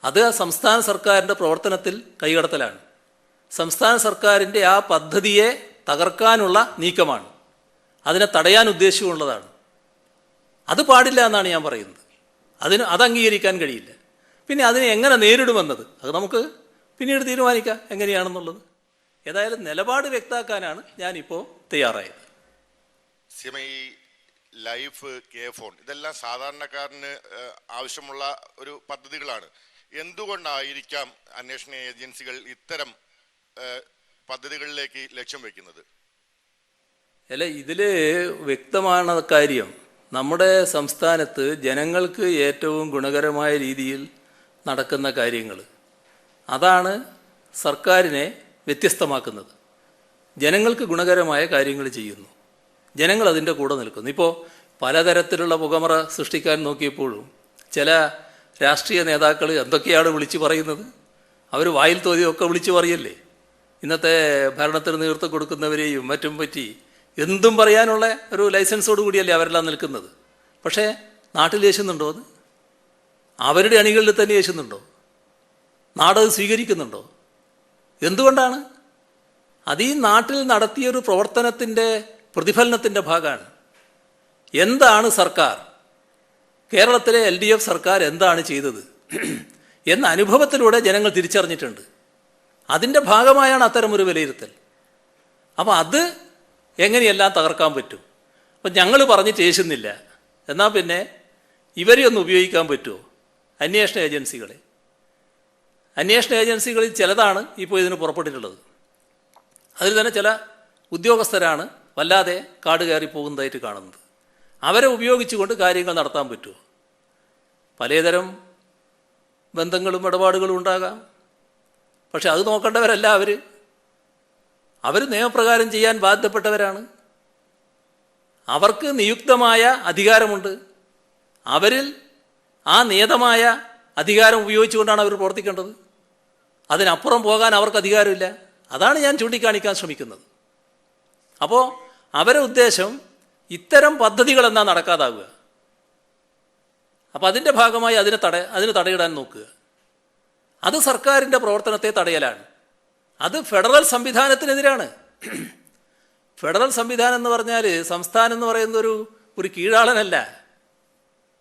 അത് സംസ്ഥാന സർക്കാരിൻ്റെ പ്രവർത്തനത്തിൽ കൈകടത്തലാണ്. സംസ്ഥാന സർക്കാരിൻ്റെ ആ പദ്ധതിയെ തകർക്കാനുള്ള നീക്കമാണ്. അതിനെ തടയാൻ ഉദ്ദേശമുള്ളതാണ്. അത് പാടില്ല എന്നാണ് ഞാൻ പറയുന്നത്. അത് അംഗീകരിക്കാൻ കഴിയില്ല. പിന്നെ അതിനെ എങ്ങനെ നേരിടുമെന്നത് അത് നമുക്ക് പിന്നീട് തീരുമാനിക്കാം എങ്ങനെയാണെന്നുള്ളത്. ഏതായാലും നിലപാട് വ്യക്തമാക്കാനാണ് ഞാനിപ്പോൾ തയ്യാറായത്. ഈ ലൈഫ്, കെ ഫോൺ ഇതെല്ലാം സാധാരണക്കാരന് ആവശ്യമുള്ള ഒരു പദ്ധതികളാണ്. എന്തുകൊണ്ടായിരിക്കാം അന്വേഷണ ഏജൻസികൾ ഇത്തരം പദ്ധതികളിലേക്ക് ലക്ഷ്യം വയ്ക്കുന്നത്? അല്ല, ഇതിൽ വ്യക്തമാണ് കാര്യം. നമ്മുടെ സംസ്ഥാനത്ത് ജനങ്ങൾക്ക് ഏറ്റവും ഗുണകരമായ രീതിയിൽ നടക്കുന്ന കാര്യങ്ങൾ, അതാണ് സർക്കാരിനെ വ്യത്യസ്തമാക്കുന്നത്. ജനങ്ങൾക്ക് ഗുണകരമായ കാര്യങ്ങൾ ചെയ്യുന്നു, ജനങ്ങൾ അതിൻ്റെ കൂടെ നിൽക്കുന്നു. ഇപ്പോൾ പലതരത്തിലുള്ള പുകമറ സൃഷ്ടിക്കാൻ നോക്കിയപ്പോഴും ചില രാഷ്ട്രീയ നേതാക്കൾ എന്തൊക്കെയാണ് വിളിച്ചു പറയുന്നത്? അവർ വായിൽ തോതിയൊക്കെ വിളിച്ചു പറയല്ലേ. ഇന്നത്തെ ഭരണത്തിന് നേതൃത്വം കൊടുക്കുന്നവരെയും മറ്റും പറ്റി എന്തും പറയാനുള്ള ഒരു ലൈസൻസോട് കൂടിയല്ലേ അവരെല്ലാം നിൽക്കുന്നത്. പക്ഷേ നാട്ടിൽ യേശുന്നുണ്ടോ? അത് അവരുടെ അണികളിൽ തന്നെ യേശുന്നുണ്ടോ? നാടത് സ്വീകരിക്കുന്നുണ്ടോ? എന്തുകൊണ്ടാണ്? അത് ഈ നാട്ടിൽ നടത്തിയൊരു പ്രവർത്തനത്തിൻ്റെ പ്രതിഫലനത്തിൻ്റെ ഭാഗമാണ്. എന്താണ് സർക്കാർ, കേരളത്തിലെ LDF സർക്കാർ എന്താണ് ചെയ്തത്? എന്ന അനുഭവത്തിലൂടെ ജനങ്ങൾ തിരിച്ചറിഞ്ഞിട്ടുണ്ട്. അതിൻ്റെ ഭാഗമായാണ് അത്തരമൊരു വിലയിരുത്തൽ. അപ്പോൾ അത് എങ്ങനെയെല്ലാം തകർക്കാൻ പറ്റും? അപ്പം ഞങ്ങൾ പറഞ്ഞിട്ട് ഏശുന്നില്ല, എന്നാൽ പിന്നെ ഇവരെയൊന്ന് ഉപയോഗിക്കാൻ പറ്റുമോ? അന്വേഷണ ഏജൻസികളെ. അന്വേഷണ ഏജൻസികളിൽ ചിലതാണ് ഇപ്പോൾ ഇതിന് പുറപ്പെട്ടിട്ടുള്ളത്. അതിൽ തന്നെ ചില ഉദ്യോഗസ്ഥരാണ് വല്ലാതെ കാട് കയറി പോകുന്നതായിട്ട് കാണുന്നത്. അവരെ ഉപയോഗിച്ചുകൊണ്ട് കാര്യങ്ങൾ നടത്താൻ പറ്റുമോ? പലതരം ബന്ധങ്ങളും ഇടപാടുകളും ഉണ്ടാകാം. പക്ഷെ അത് നോക്കേണ്ടവരല്ല അവർ നിയമപ്രകാരം ചെയ്യാൻ ബാധ്യപ്പെട്ടവരാണ്. അവർക്ക് നിയുക്തമായ അധികാരമുണ്ട്. അവരിൽ ആ നിയതമായ അധികാരം ഉപയോഗിച്ചുകൊണ്ടാണ് അവർ പ്രവർത്തിക്കേണ്ടത്. അതിനപ്പുറം പോകാൻ അവർക്ക് അധികാരമില്ല. അതാണ് ഞാൻ ചൂണ്ടിക്കാണിക്കാൻ ശ്രമിക്കുന്നത്. അപ്പോൾ അവരുടെ ഉദ്ദേശം ഇത്തരം പദ്ധതികളെന്നാ നടക്കാതാവുക. അപ്പോൾ അതിൻ്റെ ഭാഗമായി അതിന് തടയിടാൻ നോക്കുക. അത് സർക്കാരിൻ്റെ പ്രവർത്തനത്തെ തടയലാണ്. അത് ഫെഡറൽ സംവിധാനത്തിനെതിരാണ്. ഫെഡറൽ സംവിധാനം എന്ന് പറഞ്ഞാൽ സംസ്ഥാനം എന്ന് പറയുന്ന ഒരു കീഴാളനല്ല.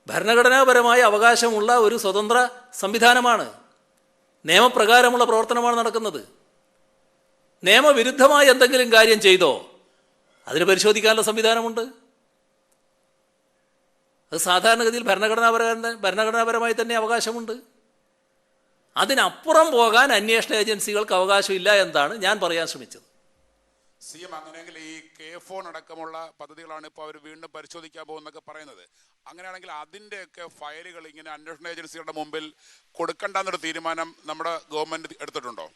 ഭരണഘടനാപരമായ അവകാശമുള്ള ഒരു സ്വതന്ത്ര സംവിധാനമാണ്. നിയമപ്രകാരമുള്ള പ്രവർത്തനമാണ് നടക്കുന്നത്. നിയമവിരുദ്ധമായ എന്തെങ്കിലും കാര്യം ചെയ്തോ അതിന് പരിശോധിക്കാനുള്ള സംവിധാനമുണ്ട്. അത് സാധാരണഗതിയിൽ ഭരണഘടനാപരമായി തന്നെ അവകാശമുണ്ട്. അതിനപ്പുറം പോകാൻ അന്വേഷണ ഏജൻസികൾക്ക് അവകാശമില്ല എന്നാണ് ഞാൻ പറയാൻ ശ്രമിച്ചത്. CM അങ്ങനെയെങ്കിൽ ഈ K-ഫോൺ അടക്കമുള്ള പദ്ധതികളാണ് ഇപ്പോൾ അവർ വീണ്ടും പരിശോധിക്കാൻ പോകുന്നൊക്കെ പറയുന്നത്. അങ്ങനെയാണെങ്കിൽ അതിൻ്റെയൊക്കെ ഫയലുകൾ ഇങ്ങനെ അന്വേഷണ ഏജൻസികളുടെ മുമ്പിൽ കൊടുക്കണ്ടെന്നൊരു തീരുമാനം നമ്മുടെ ഗവൺമെൻറ് എടുത്തിട്ടുണ്ടോ?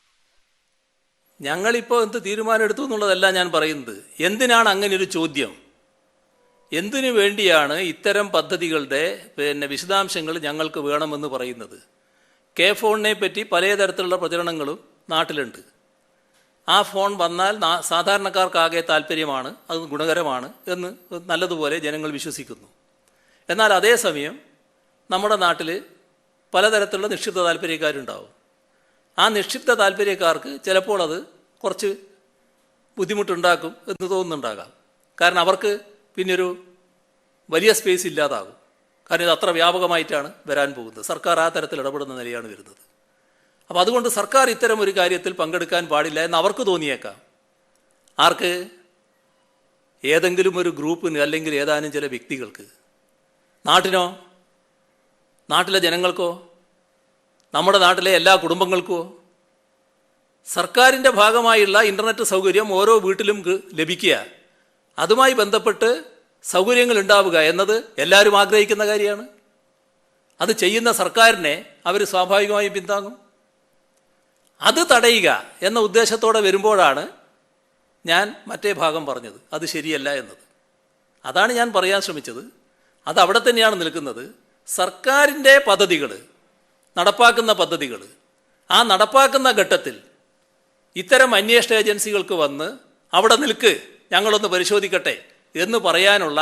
ഞങ്ങളിപ്പോൾ എന്ത് തീരുമാനം എടുത്തു എന്നുള്ളതല്ല ഞാൻ പറയുന്നത്. എന്തിനാണ് അങ്ങനെ ഒരു ചോദ്യം? എന്തിനു വേണ്ടിയാണ് ഇത്തരം പദ്ധതികളുടെ വിശദാംശങ്ങൾ ഞങ്ങൾക്ക് വേണമെന്ന് പറയുന്നത്? K-ഫോണിനെ പറ്റി പലതരത്തിലുള്ള പ്രചരണങ്ങളും നാട്ടിലുണ്ട്. ആ ഫോൺ വന്നാൽ സാധാരണക്കാർക്കാകെ താല്പര്യമാണ്, അത് ഗുണകരമാണ് എന്ന് നല്ലതുപോലെ ജനങ്ങൾ വിശ്വസിക്കുന്നു. എന്നാൽ അതേസമയം നമ്മുടെ നാട്ടിൽ പലതരത്തിലുള്ള നിക്ഷിപ്ത താല്പര്യക്കാരുണ്ടാവും. ആ നിക്ഷിപ്ത താല്പര്യക്കാർക്ക് ചിലപ്പോൾ അത് കുറച്ച് ബുദ്ധിമുട്ടുണ്ടാക്കും എന്ന് തോന്നുന്നുണ്ടാകാം. കാരണം അവർക്ക് പിന്നൊരു വലിയ സ്പേസ് ഇല്ലാതാകും. കാരണം ഇത് അത്ര വ്യാപകമായിട്ടാണ് വരാൻ പോകുന്നത്. സർക്കാർ ആ തരത്തിൽ ഇടപെടുന്ന നിലയാണ് വരുന്നത്. അപ്പോൾ അതുകൊണ്ട് സർക്കാർ ഇത്തരം ഒരു കാര്യത്തിൽ പങ്കെടുക്കാൻ പാടില്ല എന്ന് അവർക്ക് തോന്നിയേക്കാം. ആർക്ക്? ഏതെങ്കിലും ഒരു ഗ്രൂപ്പിന് അല്ലെങ്കിൽ ഏതാനും ചില വ്യക്തികൾക്ക്. നാട്ടിനോ? നാട്ടിലെ ജനങ്ങൾക്കോ? നമ്മുടെ നാട്ടിലെ എല്ലാ കുടുംബങ്ങൾക്കോ? സർക്കാരിൻ്റെ ഭാഗമായുള്ള ഇൻ്റർനെറ്റ് സൗകര്യം ഓരോ വീട്ടിലും ലഭിക്കുക, അതുമായി ബന്ധപ്പെട്ട് സൗകര്യങ്ങൾ ഉണ്ടാവുക എന്നത് എല്ലാവരും ആഗ്രഹിക്കുന്ന കാര്യമാണ്. അത് ചെയ്യുന്ന സർക്കാരിനെ അവർ സ്വാഭാവികമായും പിന്താങ്ങും. അത് തടയുക എന്ന ഉദ്ദേശത്തോടെ വരുമ്പോഴാണ് ഞാൻ മറ്റേ ഭാഗം പറഞ്ഞത് അത് ശരിയല്ല എന്നത്. അതാണ് ഞാൻ പറയാൻ ശ്രമിച്ചത്. അത് അവിടെ തന്നെയാണ് നിൽക്കുന്നത്. സർക്കാരിൻ്റെ പദ്ധതികൾ, നടപ്പാക്കുന്ന പദ്ധതികൾ, ആ നടപ്പാക്കുന്ന ഘട്ടത്തിൽ ഇത്തരം അന്വേഷണ ഏജൻസികൾക്ക് വന്ന് അവിടെ നിൽക്ക്, ഞങ്ങളൊന്ന് പരിശോധിക്കട്ടെ എന്ന് പറയാനുള്ള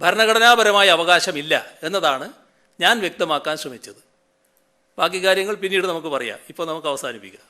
ഭരണഘടനാപരമായ അവകാശമില്ല എന്നതാണ് ഞാൻ വ്യക്തമാക്കാൻ ശ്രമിച്ചത്. ബാക്കി കാര്യങ്ങൾ പിന്നീട് നമുക്ക് പറയാം. ഇപ്പോൾ നമുക്ക് അവസാനിപ്പിക്കാം.